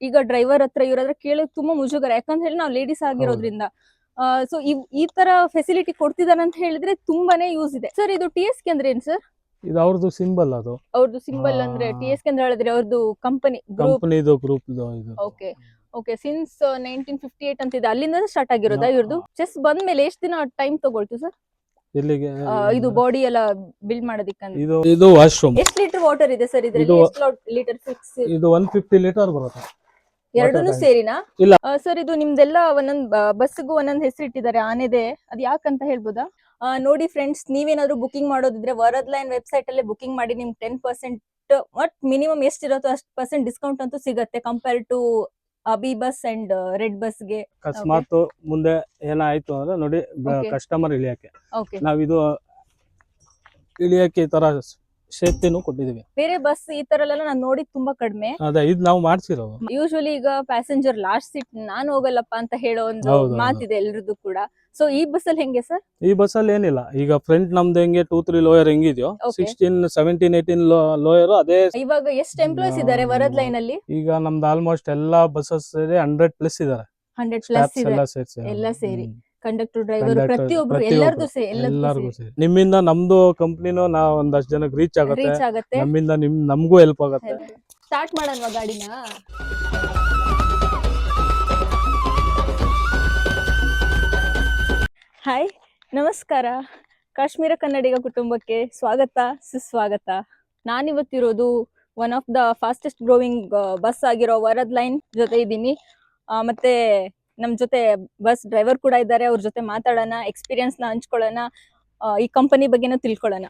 ಈಗ ಡ್ರೈವರ್ ಹತ್ರ ಇವ್ರ ಕೇಳೋದು ತುಂಬಾ ಮುಜುಗರ, ಯಾಕಂತ ಹೇಳಿ ನಾವು ಲೇಡೀಸ್ ಆಗಿರೋದ್ರಿಂದ. ಸೊ ಈ ತರ ಫೆಸಿಲಿಟಿ ಕೊಡ್ತಿದಾರೆ ಅಂತ ಹೇಳಿದ್ರೆ ತುಂಬಾನೇ ಯೂಸ್ ಇದೆ. ಸರ್ ಇದು TSK ಅಂದ್ರೆ ಏನ್ ಸರ್? ಇದು ಅವ್ರದ್ದು ಸಿಂಬಲ್, ಅದು ಅವ್ರದ್ದು ಸಿಂಬಲ್ ಅಂದ್ರೆ TSK ಅಂದ್ರೆ ಹೇಳಿದ್ರೆ ಅವ್ರದ್ದು company group. Okay okay. Since 1958 ಅಂತ ಇದೆ, ಅಲ್ಲಿಂದ ಸ್ಟಾರ್ಟ್ ಆಗಿರೋದಾ ಇವ್ರದ್ದು? ಚೆಸ್ ಬಂದ್ಮೇಲೆ ಎಷ್ಟು ದಿನ ಟೈಮ್ ತಗೊಳ್ತು ಸರ್ ಇಲ್ಲಿಗೆ ಇದು ಬಾಡಿ ಎಲ್ಲ ಬಿಲ್ಡ್ ಮಾಡೋದಕ್ಕೆ? ಇದು ವಾಶ್ರೂಮ್. ಎಷ್ಟು ಲೀಟರ್ ವಾಟರ್ ಇದೆ ಸರ್ ಇದರಲ್ಲಿ? ಎಷ್ಟು ಲೀಟರ್ ಫಿಕ್ಸ್? ಇದು 150 ಲೀಟರ್ ಬರುತ್ತೆ. ಎರಡನ್ನೂ ಸೇರಿನಾ? ಇಲ್ಲ ಸರ್ ಇದು ನಿಮ್ದೆಲ್ಲ ಒಂದೊಂದ್ ಬಸ್ಗೂ ಒಂದೊಂದ್ ಹೆಸರು ಇಟ್ಟಿದ್ದಾರೆ ಆನೆದೆ, ಅದ್ ಯಾಕಂತ ಹೇಳ್ಬೋದಾ? ನೋಡಿ ಫ್ರೆಂಡ್ಸ್, ನೀವೇನಾದ್ರೂ ಬುಕಿಂಗ್ ಮಾಡೋದಿದ್ರೆ ವರದ್ಲೈನ್ ವೆಬ್ಸೈಟ್ ಅಲ್ಲೇ ಬುಕಿಂಗ್ ಮಾಡಿ, ನಿಮ್ಗೆ 10% ಒಟ್ ಮಿನಿಮಮ್ ಎಷ್ಟಿರುತ್ತೋ ಅಷ್ಟು % ಡಿಸ್ಕೌಂಟ್ ಅಂತೂ ಸಿಗುತ್ತೆ compare to B bus and red ಬಸ್ಗೆ. ಅಕಸ್ಮಾತ್ ಮುಂದೆ ಏನಾಯ್ತು ಅಂದ್ರೆ ನೋಡಿ, ಕಸ್ಟಮರ್ ಇಳಿಯಕ್ಕೆ ನಾವಿದು ಇಳಿಯಕ್ಕೆ ಈ ತರ ಸೇಫ್ಟಿನೂ ಕೊಟ್ಟಿದೀವಿ. ಬೇರೆ ಬಸ್ ಈ ತರ ಎಲ್ಲ ನಾನು ನೋಡಿ ತುಂಬಾ ಕಡಿಮೆ. ಅದೇ ಇದು ನಾವು ಮಾಡ್ಸಿರೋದು. ಯೂಶುವಲಿ ಈಗ ಪ್ಯಾಸೆಂಜರ್ ಲಾಸ್ಟ್ ಸೀಟ್ ನಾನು ಹೋಗಲ್ಲಪ್ಪ ಅಂತ ಹೇಳೋ ಒಂದು ಮಾತಿದೆ ಎಲ್ರದ್ದು ಕೂಡ. ಸೊ ಈ ಬಸ್ ಅಲ್ಲಿ ಹೆಂಗೆ ಸರ್? ಈ ಬಸ್ ಅಲ್ಲಿ ಏನಿಲ್ಲ, ಈಗ ಫ್ರಂಟ್ ನಮ್ದು ಹೆಂಗೆ 2-3 ಲೋಯರ್ ಹೆಂಗಿದ್ಯೋ, 16, 17, 18 ಲೋಯರ್ ಅದೇ. ಇವಾಗ ಎಷ್ಟು ಎಂಪ್ಲಾಯ್ಸ್ ಇದ್ದಾರೆ ವರದ್ ಲೈನ್ ಅಲ್ಲಿ? ಈಗ ನಮ್ದು ಆಲ್ಮೋಸ್ಟ್ ಎಲ್ಲಾ ಬಸ್ಸಸ್ 100+ ಇದಾರೆ. 100+ ಇದೆ ಎಲ್ಲ ಸೇರಿ, ಕಂಡಕ್ಟರ್, ಡ್ರೈವರ್, ಪ್ರತಿಯೊಬ್ರು ಎಲ್ಲರಿಗೂ ಸೇರಿ. ನಿಮ್ಮಿಂದ ನಮ್ದು ಕಂಪ್ನಿನೂ ನಾವು ಒಂದಷ್ಟು ಜನಕ್ಕೆ ರೀಚ್ ಆಗುತ್ತೆ, ನಮ್ಮಿಂದ ನಮಗೂ ಹೆಲ್ಪ್ ಆಗುತ್ತೆ. ಸ್ಟಾರ್ಟ್ ಮಾಡೋಣ ಗಾಡಿನ. ಹಾಯ್, ನಮಸ್ಕಾರ. ಕಾಶ್ಮೀರ ಕನ್ನಡಿಗ ಕುಟುಂಬಕ್ಕೆ ಸ್ವಾಗತ, ಸುಸ್ವಾಗತ. ನಾನಿವತ್ತಿರೋದು one of the fastest growing bus ಆಗಿರೋ ವರದ್ ಲೈನ್ ಜೊತೆ ಇದ್ದೀನಿ. ಮತ್ತೆ ನಮ್ ಜೊತೆ ಬಸ್ ಡ್ರೈವರ್ ಕೂಡ ಇದ್ದಾರೆ, ಅವ್ರ ಜೊತೆ ಮಾತಾಡೋಣ, ಎಕ್ಸ್ಪೀರಿಯನ್ಸ್ ನ ಹಂಚ್ಕೊಳ್ಳೋಣ, ಈ ಕಂಪನಿ ಬಗ್ಗೆನೂ ತಿಳ್ಕೊಳ್ಳೋಣ.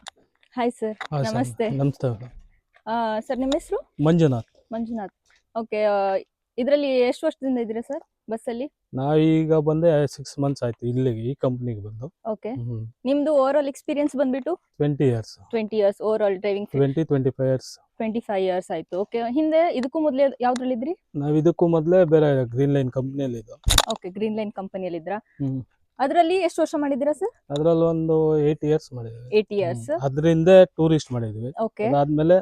ಹಾಯ್ ಸರ್, ನಮಸ್ತೆ. ಸರ್ ನಿಮ್ಮ ಹೆಸರು? ಮಂಜುನಾಥ್. ಓಕೆ. ಇದರಲ್ಲಿ ಎಷ್ಟು ವರ್ಷದಿಂದ ಇದ್ದೀರಾ ಸರ್ ಬಸ್ ಅಲ್ಲಿ? ನಾವೀಗ ಬಂದೆ 6 months ಆಯ್ತು ಇಲ್ಲಿಗೆ, ಈ ಕಂಪನಿಗೆ ಬಂದು. ಓಕೆ. ನಿಮ್ದು ಓವರ್ ಆಲ್ ಎಕ್ಸ್ಪೀರಿಯನ್ಸ್ ಬಂದ್ಬಿಟ್ಟು 20 years. Over all driving 25 years. 25 years ಆಯ್ತು. ಓಕೆ. ಹಿಂದೆ ಇದಕ್ಕೂ ಮೊದಲೇ ಯಾವ್ದ್ರಲ್ಲಿ ಇದ್ರಿ? ನಾವ್ ಇದಕ್ಕೂ ಮೊದಲೇ ಬೇರೆ ಗ್ರೀನ್ ಲೈನ್ ಕಂಪನಿಯಲ್ಲಿ ಇದ್ದು. ಓಕೆ, ಗ್ರೀನ್ ಲೈನ್ ಕಂಪನಿಯಲ್ಲಿ ಇದ್ರಾ? ಅದರಲ್ಲಿ ಎಷ್ಟು ವರ್ಷ ಮಾಡಿದಿರಾ ಸರ್? ಅದರಲ್ಲಿ ಒಂದು 8 years ಮಾಡಿದ್ವಿ. 8 years. ಅದರಿಂದ ಟೂರಿಸ್ಟ್ ಮಾಡಿದ್ವಿ. ಓಕೆ. ಅದಾದ್ಮೇಲೆ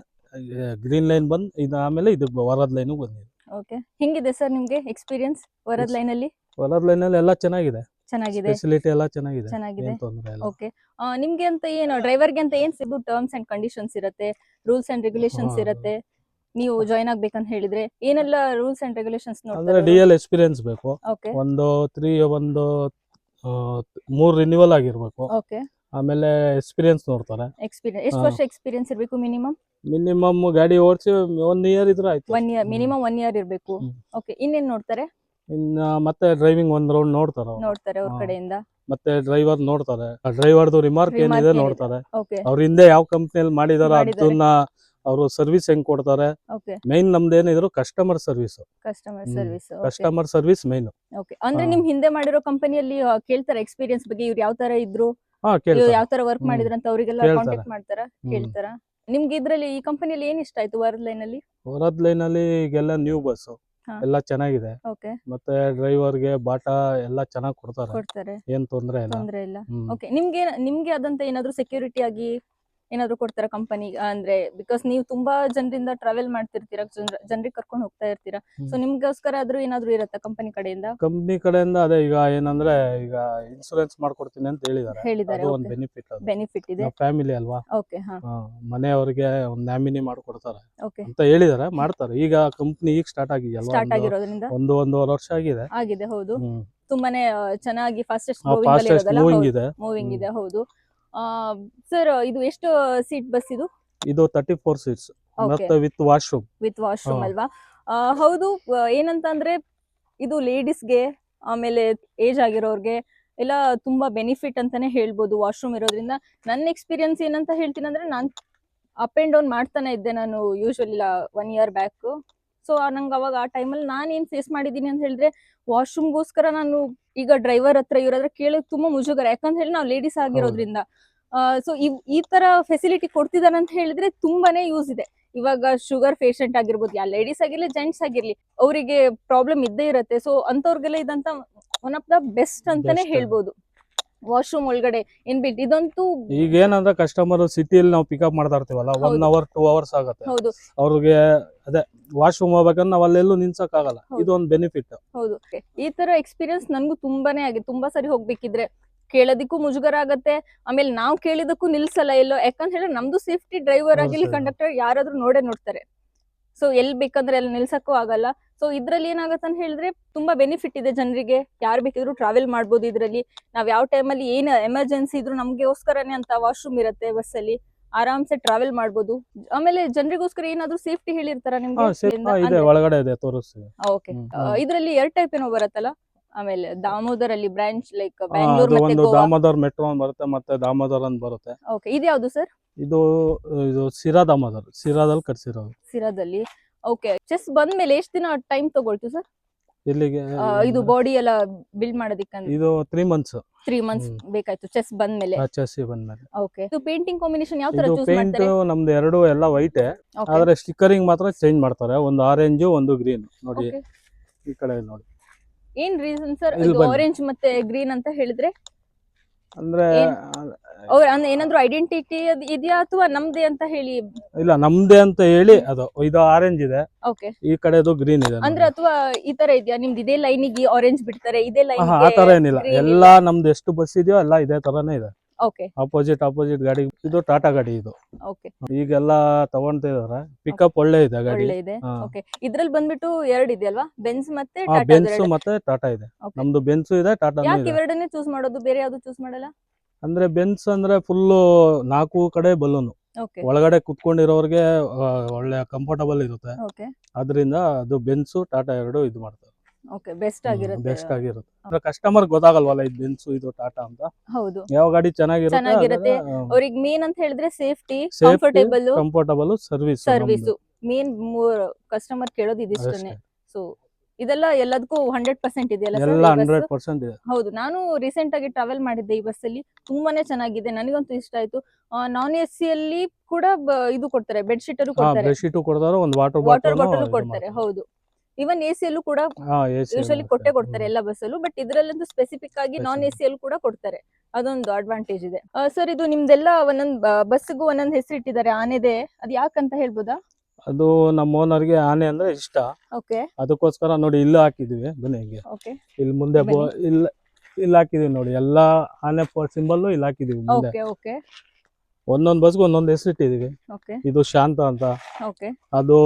ಗ್ರೀನ್ ಲೈನ್ ಬಂದ್ ಇದಾದ್ಮೇಲೆ ಇದು ವರದ್ ಲೈನ್ ಬಂದಿದ್ವಿ. ಓಕೆ. ಹೆಂಗಿದೆ ಸರ್ ನಿಮ್ಗೆ ಎಕ್ಸ್ಪೀರಿಯನ್ಸ್ ವರದ್ ಲೈನ್ ಅಲ್ಲಿ? ವರದ್ ಲೈನ್ ಅಲ್ಲಿ ಎಲ್ಲ ಚೆನ್ನಾಗಿದೆ, ಚೆನ್ನಾಗಿದೆ, ಫೆಸಿಲಿಟಿ ಎಲ್ಲ ಚೆನ್ನಾಗಿದೆ. ಏನ್ ತೊಂದ್ರೆ ಇಲ್ಲ. ಓಕೆ. ನಿಮ್ಗೆ ಅಂತ ಏನು ಡ್ರೈವರ್ಗೆ ಅಂತ ಏನ್ ಸಿಗು ಟರ್ಮ್ಸ್ ಅಂಡ್ ಕಂಡೀಷನ್ಸ್ ಇರುತ್ತೆ, ರೂಲ್ಸ್ ಅಂಡ್ ರೆಗ್ಯುಲೇಷನ್ಸ್ ಇರುತ್ತೆ? ನೀವು ಜಾಯಿನ್ ಆಗ್ಬೇಕಂತ ಹೇಳಿದ್ರೆ ಏನೆಲ್ಲ ರೂಲ್ಸ್ ಅಂಡ್ ರೆಗ್ಯುಲೇಷನ್ಸ್ ನೋಡ್ತಾರೆ? DL ಎಕ್ಸ್ಪೀರಿಯನ್ಸ್ ಬೇಕು. ಓಕೆ. ಒಂದು 3 ರಿನ್ಯೂವಲ್ ಆಗಿರ್ಬೇಕು. ಓಕೆ. ಆಮೇಲೆ ಎಕ್ಸ್ಪೀರಿಯನ್ಸ್ ನೋಡ್ತಾರೆ. ಎಕ್ಸ್ಪೀರಿಯನ್ಸ್ ಎಷ್ಟು ವರ್ಷ ಎಕ್ಸ್ಪೀರಿಯನ್ಸ್ ಇರಬೇಕು ಮಿನಿಮಮ್? ಗಾಡಿ ಓಡಿಸಿ 1 year ಇದ್ರೆ ಆಯ್ತು. 1 year ಮಿನಿಮಮ್ 1 year ಇರಬೇಕು. ಓಕೆ. ಇನ್ನೇನ್ ನೋಡ್ತಾರೆ? ಮತ್ತೆ ಡ್ರೈವಿಂಗ್ ಒಂದು ರೌಂಡ್ ನೋಡ್ತಾರೆ ಅವ್ರ ಕಡೆಯಿಂದ. ಮತ್ತೆ ಡ್ರೈವರ್ ನೋಡ್ತಾರೆ, ಡ್ರೈವರ್ದು ರಿಮಾರ್ಕ್ ಏನಿದೆ ನೋಡ್ತಾರೆ. ಅವ್ರ ಹಿಂದೆ ಯಾವ ಕಂಪ್ನಿಯಲ್ಲಿ ಮಾಡಿದಾರೋ ಅದನ್ನ ಅವರು ಸರ್ವಿಸ್ ಹೆಂಗ್ ಕೊಡ್ತಾರೆ. ಮೈನ್ ನಮ್ದೇನಿದ್ರು ಕಸ್ಟಮರ್ ಸರ್ವಿಸ್ ಮೈನ್. ಓಕೆ. ಅಂದ್ರೆ ನಿಮ್ ಹಿಂದೆ ಮಾಡಿರೋ ಕಂಪನಿಯಲ್ಲಿ ಕೇಳ್ತಾರೆ ಎಕ್ಸ್ಪೀರಿಯನ್ಸ್ ಬಗ್ಗೆ, ಇವ್ರು ಯಾವ ತರ ಇದ್ರು, ಯಾವ ತರ ವರ್ಕ್ ಮಾಡಿದ್ರು ಅಂತ ಅವರಿಗೆಲ್ಲ ಕಾಂಟ್ಯಾಕ್ಟ್ ಮಾಡ್ತಾರ, ಕೇಳ್ತಾರ? ನಿಮ್ಗೆ ಇದ್ರಲ್ಲಿ ಈ ಕಂಪನಿಯಲ್ಲಿ ಏನ್ ಇಷ್ಟ ಆಯ್ತು ವರದ್ ಲೈನ್ ಅಲ್ಲಿ? ವರದ್ ಲೈನ್ ಅಲ್ಲಿ ಈಗೆಲ್ಲ ನ್ಯೂ ಬಸ್ ಎಲ್ಲ ಚೆನ್ನಾಗಿದೆ. ಮತ್ತೆ ಡ್ರೈವರ್ಗೆ ಬಾಟಾ ಎಲ್ಲ ಚೆನ್ನಾಗಿ ಕೊಡ್ತಾರೆ, ಏನ್ ತೊಂದ್ರೆ ಇಲ್ಲ. ಓಕೆ. ನಿಮ್ಗೆ ಅದಂತ ಏನಾದ್ರು ಸೆಕ್ಯೂರಿಟಿ ಆಗಿ ಏನಾದ್ರು ಕೊಡ್ತಾರ ಕಂಪನಿ? ಅಂದ್ರೆ ಬಿಕಾಸ್ ನೀವು ತುಂಬಾ ಜನರಿಂದ ಟ್ರಾವೆಲ್ ಮಾಡ್ತಿರ್ತೀರಾ, ಜನರಿಗೆ ಕರ್ಕೊಂಡು ಹೋಗ್ತಾ ಇರ್ತೀರಾ, ಸೊ ನಿಮ್ಗೋಸ್ಕರ ಆದ್ರೂ ಏನಾದ್ರು ಇರತ್ತಾ ಕಂಪನಿ ಕಡೆಯಿಂದ? ಅದೇ ಈಗ ಏನಂದ್ರೆ ಈಗ ಇನ್ಸೂರೆನ್ಸ್ ಮಾಡ್ಕೊಡ್ತೀನಿ ಅಂತ ಹೇಳಿದ್ದಾರೆ. ಒಂದು ಬೆನಿಫಿಟ್ ಇದೆ, ಫ್ಯಾಮಿಲಿ ಅಲ್ವಾ. ಓಕೆ. ಮನೆಯವರಿಗೆ ಒಂದು ನಾಮಿನಿ ಮಾಡ್ಕೊಡ್ತಾರೆ ಅಂತ ಹೇಳಿದಾರೆ, ಮಾಡ್ತಾರೆ. ಈಗ ಕಂಪನಿ ಈಗ ಸ್ಟಾರ್ಟ್ ಆಗಿರೋದ್ರಿಂದ ಒಂದೂವರೆ ವರ್ಷ ಆಗಿದೆ. ಹೌದು, ತುಂಬಾನೇ ಚೆನ್ನಾಗಿ ಫಾಸ್ಟೆಸ್ಟ್ ಮೂವಿಂಗ್ ಇದೆ. ಹೌದು ಸರ್. ಇದು ಎಷ್ಟು ಸೀಟ್ ಬಸ್ ಇದು? 34 seats ಮತ್ತೆ ವಿತ್ ವಾಶ್ರೂಮ್ ಅಲ್ವಾ? ಹೌದು. ಏನಂತ ಅಂದ್ರೆ ಇದು ಲೇಡೀಸ್ಗೆ, ಆಮೇಲೆ ಏಜ್ ಆಗಿರೋರ್ಗೆ ಎಲ್ಲ ತುಂಬಾ ಬೆನಿಫಿಟ್ ಅಂತಾನೆ ಹೇಳ್ಬೋದು ವಾಶ್ರೂಮ್ ಇರೋದ್ರಿಂದ. ನನ್ನ ಎಕ್ಸ್ಪೀರಿಯನ್ಸ್ ಏನಂತ ಹೇಳ್ತೀನಿ ಅಂದ್ರೆ, ನಾನ್ ಅಪ್ ಅಂಡ್ ಡೌನ್ ಮಾಡ್ತಾನೆ ಇದ್ದೆ ನಾನು ಯೂಶುವಲಿ 1 year ಬ್ಯಾಕ್. ಸೊ ನಂಗೆ ಅವಾಗ ಆ ಟೈಮಲ್ಲಿ ನಾನು ಏನ್ ಫೇಸ್ ಮಾಡಿದೀನಿ ಅಂತ ಹೇಳಿದ್ರೆ, ವಾಶ್ರೂಮ್ಗೋಸ್ಕರ ನಾನು ಈಗ ಡ್ರೈವರ್ ಹತ್ರ ಇವ್ರ ಕೇಳೋದು ತುಂಬಾ ಮುಜುಗರ, ಯಾಕಂತ ಹೇಳಿ ನಾವು ಲೇಡೀಸ್ ಆಗಿರೋದ್ರಿಂದ. ಸೊ ಈ ತರ ಫೆಸಿಲಿಟಿ ಕೊಡ್ತಿದಾರೆ ಅಂತ ಹೇಳಿದ್ರೆ ತುಂಬಾನೇ ಯೂಸ್ ಇದೆ. ಇವಾಗ ಶುಗರ್ ಪೇಷಂಟ್ ಆಗಿರ್ಬೋದು, ಯಾ ಲೇಡೀಸ್ ಆಗಿರ್ಲಿ ಜೆಂಟ್ಸ್ ಆಗಿರ್ಲಿ, ಅವರಿಗೆ ಪ್ರಾಬ್ಲಮ್ ಇದ್ದೇ ಇರುತ್ತೆ. ಸೊ ಅಂತವ್ರಿಗೆಲ್ಲ ಇದಂತ ಒನ್ ಆಫ್ ದ ಬೆಸ್ಟ್ ಅಂತಾನೆ ಹೇಳ್ಬೋದು. ವಾಶ್ರೂಮ್ ಒಳಗಡೆ ಇನ್ಬಿಲ್ಟ್ ಇದಂತೂ ಈಗ ಏನಂದ್ರೆ ಕಸ್ಟಮರ್ ಸಿಟಿಯಲ್ಲಿ ನಾವು ಪಿಕಪ್ ಮಾಡ್ತಾ ಇರ್ತೀವಲ್ಲ 1 ಅವರ್ 2 ಅವರ್ಸ್ ಆಗುತ್ತೆ ಹೌದು ಅವ್ರಿಗೆ. ಅದೇ ವಾಶ್ರೂಮ್ ಹೋಗ್ಬೇಕಂದ್ರೆ ನಾವ್ ಅಲ್ಲೆಲ್ಲೂ ನಿಲ್ಸಕ್ ಆಗಲ್ಲ. ಇದೊಂದು ಬೆನಿಫಿಟ್. ಹೌದು. ಈ ತರ ಎಕ್ಸ್ಪೀರಿಯನ್ಸ್ ನನ್ಗೂ ತುಂಬಾನೇ ಆಗಿದೆ. ತುಂಬಾ ಸರಿ ಹೋಗ್ಬೇಕಿದ್ರೆ ಕೇಳೋದಕ್ಕೂ ಮುಜುಗರ ಆಗತ್ತೆ, ಆಮೇಲೆ ನಾವು ಕೇಳಿದಕ್ಕೂ ನಿಲ್ಸಲ್ಲ ಎಲ್ಲೋ. ಯಾಕಂತ ಹೇಳಿದ್ರೆ ನಮ್ದು ಸೇಫ್ಟಿ, ಡ್ರೈವರ್ ಆಗಿರ್ಲಿ ಕಂಡಕ್ಟರ್ ಯಾರಾದ್ರೂ ನೋಡ್ತಾರೆ. ಸೊ ಎಲ್ ಬೇಕಂದ್ರೆ ಅಲ್ಲಿ ನಿಲ್ಸಕ್ಕೂ ಆಗಲ್ಲ. ಸೊ ಇದ್ರಲ್ಲಿ ಏನಾಗತ್ತೆ ಅಂತ ಹೇಳಿದ್ರೆ ತುಂಬಾ ಬೆನಿಫಿಟ್ ಇದೆ ಜನರಿಗೆ. ಯಾರು ಬೇಕಿದ್ರು ಟ್ರಾವೆಲ್ ಮಾಡ್ಬೋದು ಇದ್ರಲ್ಲಿ. ನಾವ್ ಯಾವ ಟೈಮಲ್ಲಿ ಏನ್ ಎಮರ್ಜೆನ್ಸಿ ಇದ್ರು ನಮ್ಗೆಗೋಸ್ಕರನೇ ಅಂತ ವಾಶ್ರೂಮ್ ಇರುತ್ತೆ ಬಸ್ಸಲ್ಲಿ, ಆರಾಮ್ಸೆ ಟ್ರಾವೆಲ್ ಮಾಡ್ಬೋದು. ಆಮೇಲೆ ಜನರಿಗೋಸ್ಕರ ಏನಾದ್ರು ಸೇಫ್ಟಿ ಹೇಳಿರ್ತಾರ ಇದೆ ಒಳಗಡೆ ಇದೆ ತೋರಿಸ್ತೀವಿ. ಓಕೆ. ಇದ್ರಲ್ಲಿ 2 ಟೈಪ್ ಏನೋ ಬರುತ್ತಲ್ಲ. ಆಮೇಲೆ ದಾಮೋದರ್ ಅಲ್ಲಿ ಬ್ರಾಂಚ್ ಲೈಕ್ ಬ್ಯಾಂಗ್ಳೂರ್ ಮತ್ತೆ ಒಂದು ಗೋವಾ. ದಾಮೋದರ್ ಮೆಟ್ರೋ ಅಂತ ಬರುತ್ತೆ, ಮತ್ತೆ ದಾಮೋದರ್ ಅಂತ ಬರುತ್ತೆ. ಓಕೆ, ಇದು ಯಾವ್ದು ಸರ್? ಇದು ಸಿರಾ ದಾಮೋದರ್, ಸಿರಾದಲ್ಲಿ ಕಟ್ಸಿರೋದು. ಸಿರಾದಲ್ಲಿ. ಓಕೆ. ಚೆಸ್ ಬಂದ್ಮೇಲೆ ಎಷ್ಟು ದಿನ ಟೈಮ್ ತಗೊಳ್ತು ಸರ್ ಇಲ್ಲಿಗೆ ಇದು ಬಾಡಿ ಎಲ್ಲ ಬಿಲ್ಡ್ ಮಾಡೋದಕ್ಕೆ? ಇದು 3 ಮಂತ್ಸ್. 3 ಮಂತ್ಸ್ ಬೇಕಾಯ್ತು ಚೆಸ್ ಬಂದ್ಮೇಲೆ. ಚೆಸ್ ಬಂದ್ಮೇಲೆ. ಓಕೆ. ಇದು ಪೇಂಟಿಂಗ್ ಕಾಂಬಿನೇಷನ್ ಯಾವ ತರ ಇದು ಚೂಸ್ ಪೇಂಟ್ ಮಾಡ್ತಾರೆ? ನಮ್ದು ಎರಡು ಎಲ್ಲ ವೈಟ್, ಆದ್ರೆ ಸ್ಟಿಕ್ಕರಿಂಗ್ ಮಾತ್ರ ಚೇಂಜ್ ಮಾಡ್ತಾರೆ. ಒಂದು ಆರೆಂಜ್ ಒಂದು ಗ್ರೀನ್. ನೋಡಿ ಈ ಕಡೆ ನೋಡಿ. ಏನ್ ರೀಸನ್ ಸರ್ ಇದು ಆರೆಂಜ್ ಮತ್ತೆ ಗ್ರೀನ್ ಅಂತ ಹೇಳಿದ್ರೆ? ಅಂದ್ರೆ ಏನಾದ್ರು ಐಡೆಂಟಿಟಿ ಇದೆಯಾ ಅಥವಾ ನಮ್ದೇ ಅಂತ ಹೇಳಿ? ಇಲ್ಲ, ನಮ್ದೇ ಅಂತ ಹೇಳಿ ಅದು. ಇದು ಆರೆಂಜ್ ಇದೆ, ಓಕೆ. ಈ ಕಡೆದು ಗ್ರೀನ್ ಇದೆ. ಅಂದ್ರೆ ಅಥವಾ ಈ ತರ ಇದೆಯಾ ನಿಮ್ದು ಇದೇ ಲೈನಿಗೆ ಆರೆಂಜ್ ಬಿಡ್ತಾರೆ, ಇದೇ ಲೈನ್? ಆ ತರ ಏನಿಲ್ಲ, ಎಲ್ಲಾ ನಮ್ದು ಎಷ್ಟು ಬಸ್ ಇದೆಯೋ ಎಲ್ಲ ಇದೇ ತರಾನೇ ಇದೆ. ಓಕೆ. ಅಪೋಸಿಟ್ ಗಾಡಿ. ಇದು ಟಾಟಾ ಗಾಡಿ ಇದು. ಓಕೆ. ಈಗೆಲ್ಲ ತಗೊಂತಿದಾರೆ. ಪಿಕಪ್ ಒಳ್ಳೆ ಇದೆ ಗಾಡಿ. ಒಳ್ಳೆ ಇದೆ. ಓಕೆ. ಇದ್ರಲ್ಲಿ ಬಂದ್ಬಿಟ್ಟು 2 ಇದೆ ಅಲ್ವಾ? ಬೆನ್ಸ್ ಮತ್ತೆ ಬೆನ್ಸ್ ಮತ್ತೆ ಟಾಟಾ ಇದೆ. ನಮ್ದು ಬೆನ್ಸ್ ಇದೆ, ಟಾಟಾ. ಯಾಕೆ ಇವೆರಡನ್ನೇ ಚೂಸ್ ಮಾಡೋದು, ಬೇರೆ ಯಾವ್ದು ಚೂಸ್ ಮಾಡಲ್ಲ? ಅಂದ್ರೆ ಬೆನ್ಸ್ ಅಂದ್ರೆ ಫುಲ್ 4 ಕಡೆ ಬಲೂನ್, ಓಕೆ. ಒಳಗಡೆ ಕುತ್ಕೊಂಡಿರೋರ್ಗೆ ಒಳ್ಳೆ ಕಂಫರ್ಟಬಲ್ ಇರುತ್ತೆ. ಓಕೆ. ಅದರಿಂದ ಅದು ಬೆನ್ಸ್ ಟಾಟಾ ಎರಡು ಇದು ಮಾಡ್ತಾರೆ. ಓಕೆ, ಬೆಸ್ಟ್ ಆಗಿರುತ್ತೆ. ಬೆಸ್ಟ್ ಆಗಿರುತ್ತೆ. ಕಸ್ಟಮರ್ ಗೊತ್ತಾಗಲ್ವಲ್ಲ ಇದು ಬೆನ್ಸ್ ಇದು ಟಾಟಾ ಅಂತ. ಹೌದು. ಯಾವ ಗಾಡಿ ಚೆನ್ನಾಗಿರುತ್ತೆ ಅವ್ರಿಗೆ ಮೇನ್ ಅಂತ ಹೇಳಿದ್ರೆ safety, comfortable, service. Main customer ಕೇಳೋದು ಇದಿಷ್ಟನೇ. ಸೊ ಇದೆಲ್ಲ ಎಲ್ಲದಕ್ಕೂ 100% ಇದೆಯಲ್ಲ ಸರ್? ಎಲ್ಲ 100% ಇದೆ. ಹೌದು. ನಾನು ರೀಸೆಂಟ್ ಆಗಿ ಟ್ರಾವೆಲ್ ಮಾಡಿದ್ದೆ ಈ ಬಸ್ಸಲ್ಲಿ. ತುಂಬಾನೇ ಚೆನ್ನಾಗಿದೆ, ನನಗಂತೂ ಇಷ್ಟ ಆಯ್ತು. ನಾನ್ AC ಅಲ್ಲಿ ಕೂಡ ಇದು ಕೊಡ್ತಾರೆ, ಬೆಡ್ ಶೀಟ್ ಕೊಡ್ತಾರೆ, ಒಂದು ವಾಟರ್ ಬಾಟಲ್ ಕೊಡ್ತಾರೆ. ಹೌದು. ಇವನ್ AC ಅಲ್ಲೂ ಕೂಡ ಯೂಶಲಿ ಕೊಡ್ತಾರೆ ಎಲ್ಲ ಬಸ್ಸಲ್ಲೂ. ಬಟ್ ಇದ್ರಲ್ಲಂತೂ ಸ್ಪೆಸಿಫಿಕ್ ಆಗಿ ನಾನ್ AC ಅಲ್ಲೂ ಕೂಡ ಕೊಡ್ತಾರೆ. ಅದೊಂದು ಅಡ್ವಾಂಟೇಜ್ ಇದೆ. ಸರ್ ಇದು ನಿಮ್ದೆಲ್ಲ ಒಂದೊಂದ್ ಬಸ್ಗೂ ಒಂದೊಂದ್ ಹೆಸರು ಇಟ್ಟಿದ್ದಾರೆ ಆನೆದೆ, ಅದ್ ಯಾಕಂತ ಹೇಳ್ಬೋದಾ? ಅದು ನಮ್ಮ ಓನರ್ಗೆ ಆನೆ ಅಂದ್ರೆ ಇಷ್ಟ. ಓಕೆ. ಅದಕ್ಕೋಸ್ಕರ ನೋಡಿ ಇಲ್ಲಿ ಹಾಕಿದೀವಿ. ಬನ್ನಿ ಹಿಂಗೆ. ಓಕೆ. ಇಲ್ಲಿ ಮುಂದೆ ಇಲ್ಲಿ ಹಾಕಿದೀವಿ ನೋಡಿ. ಎಲ್ಲಾ ಆನೆ ಸಿಂಬಲ್ ಇಲ್ಲಿ ಹಾಕಿದೀವಿ ಮುಂದೆ. ಓಕೆ. ಓಕೆ. ಒಂದೊಂದ್ ಬಸ್ಗೂ ಒಂದೊಂದ್ ಹೆಸರು ಇಟ್ಟಿದೀವಿ. ಓಕೆ. ಇದು ಶಾಂತ ಅಂತ, ಓಕೆ. ಅದು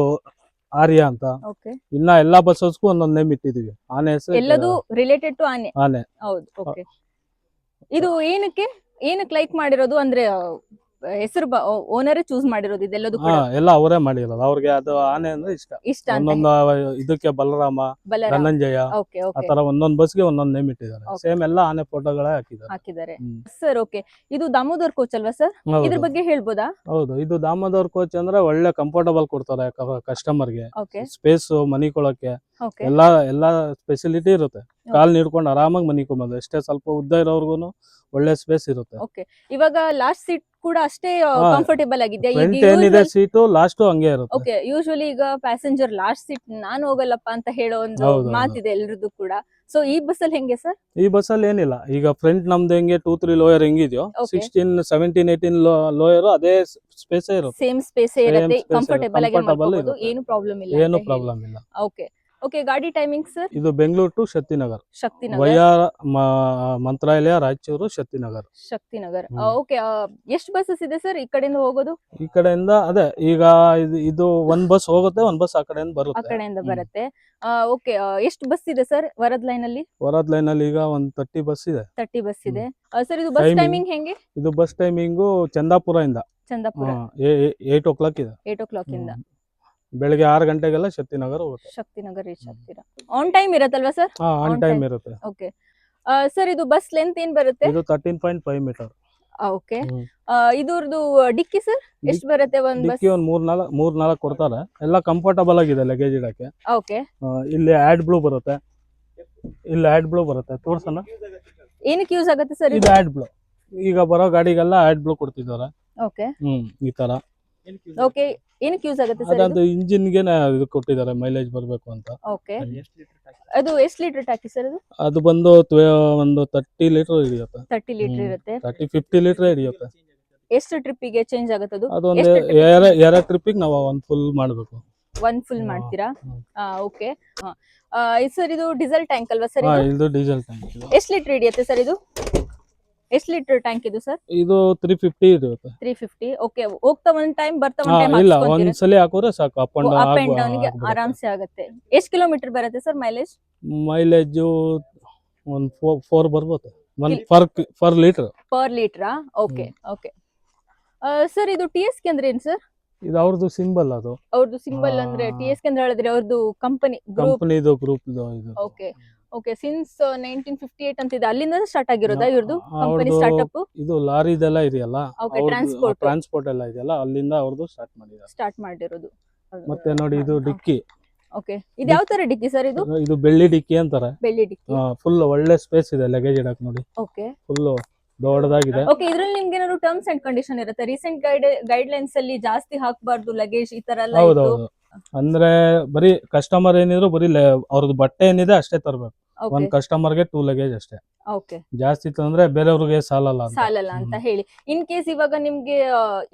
ಆರ್ಯ ಅಂತ. ಓಕೆ. ಇನ್ನ ಎಲ್ಲಾ ಬಸ್ಸಸ್ಗೂ ಒಂದೊಂದ್ ನೇಮ್ ಇಟ್ಟಿದೀವಿ. ಆನೆ ಹೆಸರು ಎಲ್ಲದೂ ರಿಲೇಟೆಡ್ ಟು ಆನೆ. ಆನೆ. ಹೌದು. ಓಕೆ. ಇದು ಏನಕ್ಕೆ ಲೈಕ್ ಮಾಡಿರೋದು ಅಂದ್ರೆ ಹೆಸರು ಓನರೇ ಚೂಸ್ ಮಾಡಿರೋದು ಇದೆಲ್ಲದೂ ಕೂಡ? ಎಲ್ಲ ಅವರೇ ಮಾಡಿರೋದು. ಅವ್ರಿಗೆ ಅದು ಆನೆ ಅಂದ್ರೆ ಇಷ್ಟ. ಒಂದೊಂದು ಇದಕ್ಕೆ ಬಲರಾಮ, ಧನಂಜಯ, ಆತರ ಒಂದೊಂದ್ ಬಸ್ಗೆ ಒಂದೊಂದ್ ನೇಮ್ ಇಟ್ಟಿದ್ದಾರೆ. ಸೇಮ್ ಎಲ್ಲ ಆನೆ ಫೋಟೋಗಳೇ ಹಾಕಿದ್ದಾರೆ. Sir okay. ಇದು ದಾಮೋದರ್ ಕೋಚ್ ಅಲ್ವಾ ಸರ್? ಇದ್ರ ಬಗ್ಗೆ ಹೇಳ್ಬೋದಾ? ಹೌದು. ಇದು ದಾಮೋದರ್ ಕೋಚ್ ಅಂದ್ರೆ ಒಳ್ಳೆ ಕಂಫರ್ಟಬಲ್ ಕೊಡ್ತಾರೆ ಕಸ್ಟಮರ್ಗೆ. ಸ್ಪೇಸ್ ಮನಿಕೊಳ್ಳಕ್ಕೆ ಎಲ್ಲಾ ಫೆಸಿಲಿಟಿ ಇರುತ್ತೆ. ಕಾಲ್ ನೀಡ್ಕೊಂಡು ಆರಾಮಾಗಿ ಮನಿಕೊಬಹುದು. ಎಷ್ಟೇ ಸ್ವಲ್ಪ ಉದ್ದ ಇರೋರ್ಗುನು ಒಳ್ಳೆ ಸ್ಪೇಸ್ ಇರುತ್ತೆ. ಓಕೆ. ಇವಾಗ ಲಾಸ್ಟ್ ಸೀಟ್ ಕೂಡ ಅಷ್ಟೇ ಕಂಫರ್ಟೇಬಲ್ ಆಗಿದೆ. ಏನಿದೆ ಸೀಟು ಲಾಸ್ಟ್ ಹಂಗೆ ಇರುತ್ತೆ. ಓಕೆ. ಯೂಶುವಲಿ ಈಗ ಪ್ಯಾಸೆಂಜರ್ ಲಾಸ್ಟ್ ಸೀಟ್ ನಾನು ಹೋಗಲ್ಲಪ್ಪ ಅಂತ ಹೇಳೋ ಒಂದು ಮಾತಿದೆ ಎಲ್ರದ್ದು ಕೂಡ. ಸೊ ಈ ಬಸ್ ಅಲ್ಲಿ ಹೆಂಗೆ ಸರ್? ಈ ಬಸ್ ಅಲ್ಲಿ ಏನಿಲ್ಲ. ಈಗ ಫ್ರಂಟ್ ನಮ್ದು ಹೆಂಗೆ 2-3 ಲೋಯರ್ ಹೆಂಗಿದೆಯೋ 16, 17, 18 ಲೋಯರ್ ಅದೇ ಸ್ಪೇಸ್ ಇರುತ್ತೆ. ಸೇಮ್ ಸ್ಪೇಸ್ ಇರುತ್ತೆ. ಕಂಫರ್ಟೇಬಲ್ ಆಗಿ ಮಾಡ್ಕೋಬಹುದು, ಏನು ಪ್ರಾಬ್ಲಮ್ ಇಲ್ಲ. ಓಕೆ. ಓಕೆ. ಗಾಡಿ ಟೈಮಿಂಗ್ ಸರ್? ಇದು Bengaluru to Shaktinagar via Mantralaya, Raichur, Shaktinagar. Okay. ಎಷ್ಟು ಬಸ್ಸಸ್ ಇದೆ ಸರ್ ಈ ಕಡೆಯಿಂದ ಹೋಗೋದು? ಈ ಕಡೆಯಿಂದ ಅದೇ ಈಗ ಇದು ಒಂದ್ ಬಸ್ ಹೋಗುತ್ತೆ, ಒಂದ್ ಬಸ್ ಆ ಕಡೆಯಿಂದ ಬರುತ್ತೆ. ಓಕೆ. ಎಷ್ಟು ಬಸ್ ಇದೆ ಸರ್ ವರದ್ ಲೈನ್ ಅಲ್ಲಿ? ವರದ್ ಲೈನ್ ಅಲ್ಲಿ ಈಗ ಒಂದ್ 30 ಬಸ್ ಇದೆ. 30 ಬಸ್ ಇದೆ. ಸರ್ ಇದು ಬಸ್ ಟೈಮಿಂಗ್ ಹೆಂಗೆ? ಇದು ಬಸ್ ಟೈಮಿಂಗು ಚಂದಾಪುರ 8 o'clock ಇದೆ. 8 o'clock ಇಂದ ಬೆಳಿಗ್ಗೆ 6 ಗಂಟೆಗೆಲ್ಲ ಶಕ್ತಿನಗರ್ ಹೋಗುತ್ತೆ. ಶಕ್ತಿನಗರ್ ರೀಚ್ ಆಗ್ತೀರಾ? ಆನ್ ಟೈಮ್ ಇರತ್ತಲ್ವಾ ಸರ್? ಆನ್ ಟೈಮ್ ಇರುತ್ತೆ. ಓಕೆ. ಸರ್ ಇದು ಬಸ್ ಲೆಂತ್ ಏನ್ ಬರುತ್ತೆ? ಇದು 13.5 ಮೀಟರ್. ಓಕೆ. ಇದರದು ಡಿಕ್ಕಿ ಸರ್ ಎಷ್ಟು ಬರುತ್ತೆ? ಒಂದು ಬಸ್ ಡಿಕ್ಕಿ ಒಂದು 3-4 ಕೊಡ್ತಾರೆ. ಎಲ್ಲ ಕಂಫರ್ಟಬಲ್ ಆಗಿದೆ ಲಗೇಜ್ ಇಡಕ್ಕೆ. ಓಕೆ. ಇಲ್ಲಿ ಆಡ್ ಬ್ಲೂ ಬರುತ್ತೆ. ತೋರ್ಸೋಣ. ಏನಕ್ಕೆ ಯೂಸ್ ಆಗುತ್ತೆ ಸರ್ ಇದು? ಆಡ್ ಬ್ಲೂ ಈಗ ಬರೋ ಗಾಡಿಗೆಲ್ಲ ಆಡ್ ಬ್ಲೂ ಕೊಡ್ತಿದ್ದಾರೆ. ಓಕೆ. ಈ ತರ. ಓಕೆ. ಏನಕ್ಕೆ ಯೂಸ್ ಆಗುತ್ತೆ ಸರ್ ಅದಂತ ಇಂಜಿನ್ಗೆ ಇದು ಕೊಟ್ಟಿದ್ದಾರೆ ಮೈಲೇಜ್ ಬರ್ಬೇಕು ಅಂತ. ಓಕೆ, ಅದು ಎಷ್ಟು ಲೀಟರ್ ಟ್ಯಾಕಿ ಸರ್ ಅದು? ಅದು ಬಂದು ಒಂದು 30 ಲೀಟರ್ ಹಿಡಿಯುತ್ತೆ. 30 ಲೀಟರ್ ಇರುತ್ತೆ. 30-50 ಲೀಟರ್ ಹಿಡಿಯುತ್ತೆ. ಎಷ್ಟು ಟ್ರಿಪ್ಪಿಗೆ ಚೇಂಜ್ ಆಗುತ್ತೆ ಅದು? ಅದೊಂದು ಎರಡು ಟ್ರಿಪ್ಪಿಗೆ ನಾವು ಒಂದು ಫುಲ್ ಮಾಡಬೇಕು. ಒನ್ ಫುಲ್ ಮಾಡ್ತೀರಾ? ಓಕೆ. ಸರ್ ಇದು ಡೀಸೆಲ್ ಟ್ಯಾಂಕ್ ಅಲ್ವಾ ಸರ್? ಇದು ಡೀಸೆಲ್ ಟ್ಯಾಂಕ್. ಎಷ್ಟು ಲೀಟರ್ ಹಿಡಿಯುತ್ತೆ ಸರ್ ಇದು? ಎಷ್ಟು ಲೀಟರ್ ಟ್ಯಾಂಕ್ ಇದು ಸರ್? ಇದು 350 ಇರುತ್ತೆ. 350. ಓಕೆ, ಹೋಗ್ತಾ ಒಂದ್ ಟೈಮ್ ಬರ್ತಾ ಒಂದ್ ಟೈಮ್ ಇಲ್ಲ, ಒಂದ್ಸಲಿ ಹಾಕೋದ್ರೆ ಸಾಕು, ಅಪ್ ಅಂಡ್ ಡೌನ್ ಗೆ ಆರಾಮ್ಸೆ ಆಗುತ್ತೆ. ಎಷ್ಟು ಕಿಲೋಮೀಟರ್ ಬರುತ್ತೆ ಸರ್ ಮೈಲೇಜ್? ಮೈಲೇಜ್ ಒಂದು 4 ಬರ್ಬೋದು per litre. Per litre? Okay okay. Sir ಇದು TSK ಅಂದ್ರೆ ಏನ್ ಸರ್? ಇದು ಅವ್ರದ್ದು ಸಿಂಬಲ್. ಅದು ಅವ್ರದ್ದು ಸಿಂಬಲ್ ಅಂದ್ರೆ TSK ಅಂದ್ರೆ ಹೇಳಿದ್ರೆ ಅವ್ರದ್ದು ಕಂಪನಿದು ಗ್ರೂಪ್ ಇದು. Okay okay. ಸಿನ್ಸ್ 1958 ಅಂತಿದೆ, ಅಲ್ಲಿಂದ ಸ್ಟಾರ್ಟ್ ಆಗಿರೋದಾ ಇವ್ರದ್ದು ಕಂಪನಿ ಸ್ಟಾರ್ಟ್ಅಪ್? ಇದು ಲಾರಿದೆಲ್ಲ ಇದೆಯಲ್ಲ, ಓಕೆ, ಟ್ರಾನ್ಸ್ಪೋರ್ಟ್ ಎಲ್ಲ ಇದೆಯಲ್ಲ, ಅಲ್ಲಿಂದ ಅವ್ರದ್ದು ಸ್ಟಾರ್ಟ್ ಮಾಡಿರೋದು. ಮತ್ತೆ ನೋಡಿ ಇದು ಡಿಕ್ಕಿ. ಓಕೆ, ಇದು ಯಾವ ತರ ಡಿಕ್ಕಿ ಸರ್ ಇದು? ಇದು ಬೆಳ್ಳಿ ಡಿಕ್ಕಿ ಅಂತಾರೆ. ಬೆಳ್ಳಿ ಡಿಕ್ಕಿ. ಫುಲ್ ಒಳ್ಳೆ ಸ್ಪೇಸ್ ಇದೆ ಲಗೇಜ್ ಇಡಕ್ ನೋಡಿ. ಓಕೆ, ಫುಲ್ ದೊಡ್ಡದಾಗಿದೆ. ಓಕೆ. ಇದ್ರಲ್ಲಿ ನಿಮ್ಗೆ ಏನಾದ್ರು ಟರ್ಮ್ಸ್ ಅಂಡ್ ಕಂಡೀಷನ್ ಇರುತ್ತೆ? ರೀಸೆಂಟ್ ಗೈಡ್ ಲೈನ್ಸ್ ಅಲ್ಲಿ ಜಾಸ್ತಿ ಹಾಕಬಾರ್ದು ಲಗೇಜ್ ಈ ತರ ಎಲ್ಲ ಇತ್ತು. ಹೌದೌದು. ಅಂದ್ರೆ ಬರೀ ಕಸ್ಟಮರ್ ಏನಿದ್ರು ಬರೀ ಅವ್ರದ್ದು ಬಟ್ಟೆ ಏನಿದೆ ಅಷ್ಟೇ ತರಬೇಕು. ಒಂದ್ ಕಸ್ಟಮರ್ಗೆ 2 ಲಗೇಜ್ ಅಷ್ಟೇ. ಓಕೆ, ಜಾಸ್ತಿ ತಂದ್ರೆ ಬೇರೆಯವ್ರಿಗೆ ಸಾಲಲ್ಲ ಅಂತ ಹೇಳಿ. ಇನ್ ಕೇಸ್ ಇವಾಗ ನಿಮ್ಗೆ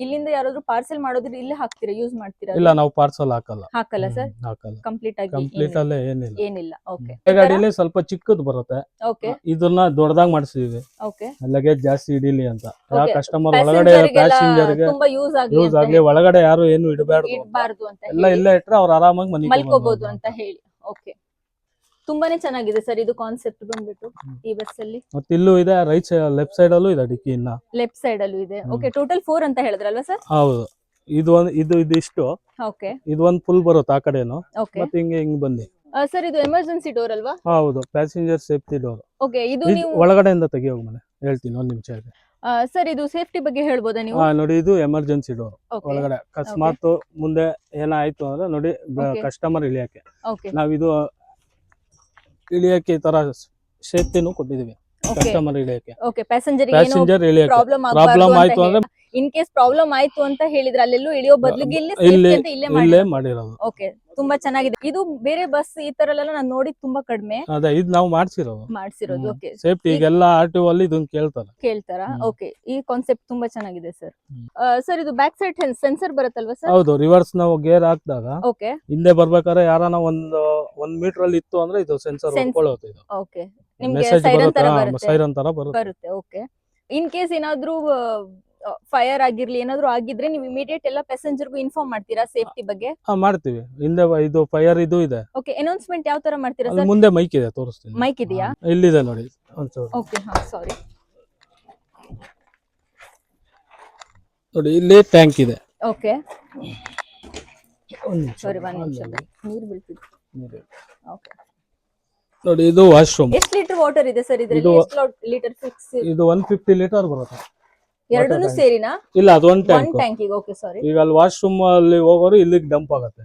ಇಲ್ಲಿಂದ ಯಾರಾದ್ರೂ ಪಾರ್ಸೆಲ್ ಮಾಡೋದ್ರೆ ಇಲ್ಲೇ ಹಾಕ್ತೀರಾ, ಯೂಸ್ ಮಾಡ್ತೀರಾ? ಇಲ್ಲ, ನಾವು ಪಾರ್ಸಲ್ ಹಾಕಲ್ಲ ಸರ್. ಹಾಕಲ್ಲ, ಕಂಪ್ಲೀಟ್ ಅಲ್ಲೇ ಏನಿಲ್ಲ. ಓಕೆ, ಗಾಡಿಯಲ್ಲಿ ಸ್ವಲ್ಪ ಚಿಕ್ಕದು ಬರುತ್ತೆ. ಓಕೆ, ಇದನ್ನ ದೊಡ್ಡದಾಗಿ ಮಾಡಿಸಿದೀವಿ. ಓಕೆ, ಲಗೇಜ್ ಜಾಸ್ತಿ ಹಿಡಿಲಿ ಅಂತ. ಯಾವ ಕಸ್ಟಮರ್ ಒಳಗಡೆ ಪ್ಯಾಸೆಂಜರ್ಗೆ ತುಂಬಾ ಯೂಸ್ ಆಗ್ಲಿ, ಒಳಗಡೆ ಯಾರು ಏನು ಇಡಬಾರ್ದು ಅಂತ ಎಲ್ಲ ಇಲ್ಲೇ ಇಟ್ರೆ ಅವ್ರು ಆರಾಮಾಗಿ ಮಲ್ಕೋಬಹುದು ಅಂತ ಹೇಳಿ. ಓಕೆ, ತುಂಬಾನೇ ಚೆನ್ನಾಗಿದೆ ಸರ್ ಇದು ಕಾನ್ಸೆಪ್ಟ್ ಬಂದ್ಬಿಟ್ಟು ಈ ಬಸ್ ಅಲ್ಲಿ. ಮತ್ತೆ ಇಲ್ಲೂ ಇದೆ, ಲೆಫ್ಟ್ ಸೈಡ್ ಅಲ್ಲೂ ಇದೆ ಡಿಕ್ಕಿ. ಇನ್ನ ಲೆಫ್ಟ್ ಸೈಡ್ ಅಲ್ಲೂ ಇದೆ. ಓಕೆ, ಟೋಟಲ್ 4 ಅಂತ ಹೇಳಿದ್ರಲ್ವಾ ಸರ್? ಹೌದು. ಇದು ಇಷ್ಟು. ಓಕೆ, ಇದು ಒಂದು ಫುಲ್ ಬರುತ್ತೆ ಆ ಕಡೆನು. ಓಕೆ, ಮತ್ತೆ ಹಿಂಗ್ ಬನ್ನಿ ಸರ್. ಇದು ಎಮರ್ಜೆನ್ಸಿ ಡೋರ್ ಅಲ್ವಾ? ಹೌದು, ಪ್ಯಾಸೆಂಜರ್ ಸೇಫ್ಟಿ ಡೋರ್. ಓಕೆ, ಇದು ನೀವು ಒಳಗಡೆಯಿಂದ ತೆಗಿಯೋಗ ಮನೆ ಹೇಳ್ತೀನಿ ಒಂದ್ ನಿಮಿಷ ಇದೆ. ಸರ್ ಇದು ಸೇಫ್ಟಿ ಬಗ್ಗೆ ಹೇಳ್ಬೋದಾ ನೀವು? ನೋಡಿ, ಇದು ಎಮರ್ಜೆನ್ಸಿ ಡೋರ್. ಒಳಗಡೆ ಅಕಸ್ಮಾತ್ ಮುಂದೆ ಏನಾಯ್ತು ಅಂದ್ರೆ ನೋಡಿ, ಕಸ್ಟಮರ್ ಇಳಿಯಕ್ಕೆ ನಾವಿದು ಇಳಿಯಕ್ಕೆ ಈ ತರ ಸೇಫ್ಟಿನೂ ಕೊಟ್ಟಿದೀವಿ. ಕಸ್ಟಮರ್ ಇಳಿಯಕ್ಕೆ, ಪ್ಯಾಸೆಂಜರ್ ಇಳಿಯಕ್ಕೆ ಪ್ರಾಬ್ಲಮ್ ಆಯ್ತು ಅಂದ್ರೆ ಇನ್ ಕೇಸ್ ಪ್ರಾಬ್ಲಮ್ ಆಯ್ತು ಅಂತ ಹೇಳಿದ್ರೆ ಅಲ್ಲೆಲ್ಲೂ ಇಳಿಯೋ ಬದಲಿಗೆ ಇಲ್ಲೇ ಮಾಡಿರೋದು. ಓಕೆ, ತುಂಬಾ ಚೆನ್ನಾಗಿದೆ. ಇದು ಬೇರೆ ಬಸ್ ಈ ತರ ಎಲ್ಲ ನಾನು ನೋಡಿ ತುಂಬಾ ಕಡಿಮೆ. ಅದೇ ಇದು ನಾವು ಮಾಡ್ಸಿರೋದು. ಓಕೆ, ಸೇಫ್ಟಿ ಈಗೆಲ್ಲ RTO ಅಲ್ಲಿ ಇದನ್ನ ಕೇಳ್ತಾರಾ? ಓಕೆ, ಈ ಕಾನ್ಸೆಪ್ಟ್ ತುಂಬಾ ಚೆನ್ನಾಗಿದೆ ಸರ್. ಸರ್ ಇದು ಬ್ಯಾಕ್ ಸೈಡ್ ಸೆನ್ಸರ್ ಬರುತ್ತಲ್ವಾ ಸರ್? ಹೌದು, ರಿವರ್ಸ್ ನಾವು ಗೇರ್ ಹಾಕಿದಾಗ ಓಕೆ, ಹಿಂದೆ ಬರ್ಬೇಕಾದ್ರೆ ಯಾರಾನ ಒಂದ್ ಮೀಟರ್ ಅಲ್ಲಿ ಇತ್ತು ಅಂದ್ರೆ ಇದು ಸೆನ್ಸರ್ ಹೊಡ್ಕೊಳ್ಳುತ್ತೆ. ಇದು ಓಕೆ, ನಿಮ್ಗೆ ಸೈರನ್ ತರ ಬರುತ್ತೆ. ಓಕೆ, ಇನ್ ಕೇಸ್ ಏನಾದ್ರೂ ಫೈರ್ ಆಗಿರ್ಲಿ ಏನಾದ್ರು ಆಗಿದ್ರೆ ನೀವು ಇಮಿಡಿಯೇಟ್ ಎಲ್ಲ ಪ್ಯಾಸೆಂಜರ್ಗೂ ಇನ್ಫಾರ್ಮ್ ಮಾಡ್ತೀರಾ ಸೇಫ್ಟಿ ಬಗ್ಗೆ? ಮಾಡ್ತೀವಿ. ಹಿಂದೆ ಇದು ಫೈರ್ ಇದು ಇದೆ. ಓಕೆ, ಅನೌನ್ಸ್ಮೆಂಟ್ ಯಾವ ತರ ಮಾಡ್ತೀರಾ ಸರ್? ಮುಂದೆ ಮೈಕ್ ಇದೆ, ತೋರಿಸ್ತೀನಿ. ಮೈಕ್ ಇದೆಯಾ? ಇಲ್ಲಿದೆ ನೋಡಿ. ಓಕೆ, ಸಾರಿ ನೋಡಿ, ಇಲ್ಲಿ ಟ್ಯಾಂಕ್ ಇದೆ. ಓಕೆ, ಸಾರಿ, ಒಂದ್ ನಿಮಿಷ, ನೀರು ಬೀಳ್ತಿದೆ. ಓಕೆ, ನೋಡಿ, ಇದು ವಾಶ್ರೂಮ್. ಎಷ್ಟು ಲೀಟರ್ ವಾಟರ್ ಇದೆ ಸರ್ ಇದರಲ್ಲಿ? ಎಷ್ಟು ಲೀಟರ್ ಫಿಕ್ಸ್? ಇದು 150 ಲೀಟರ್ ಬರುತ್ತೆ. ಎರಡನ್ನೂ ಸೇರಿನಾ? ಇಲ್ಲ, ಅದು ಒಂದು ಟ್ಯಾಂಕ್. ಓಕೆ, ಸಾರಿ. ಈಗ ಅಲ್ಲಿ ವಾಶ್ರೂಮ್ ಅಲ್ಲಿ ಹೋಗೋರು ಇಲ್ಲಿಗೆ ಡಂಪ್ ಆಗುತ್ತೆ.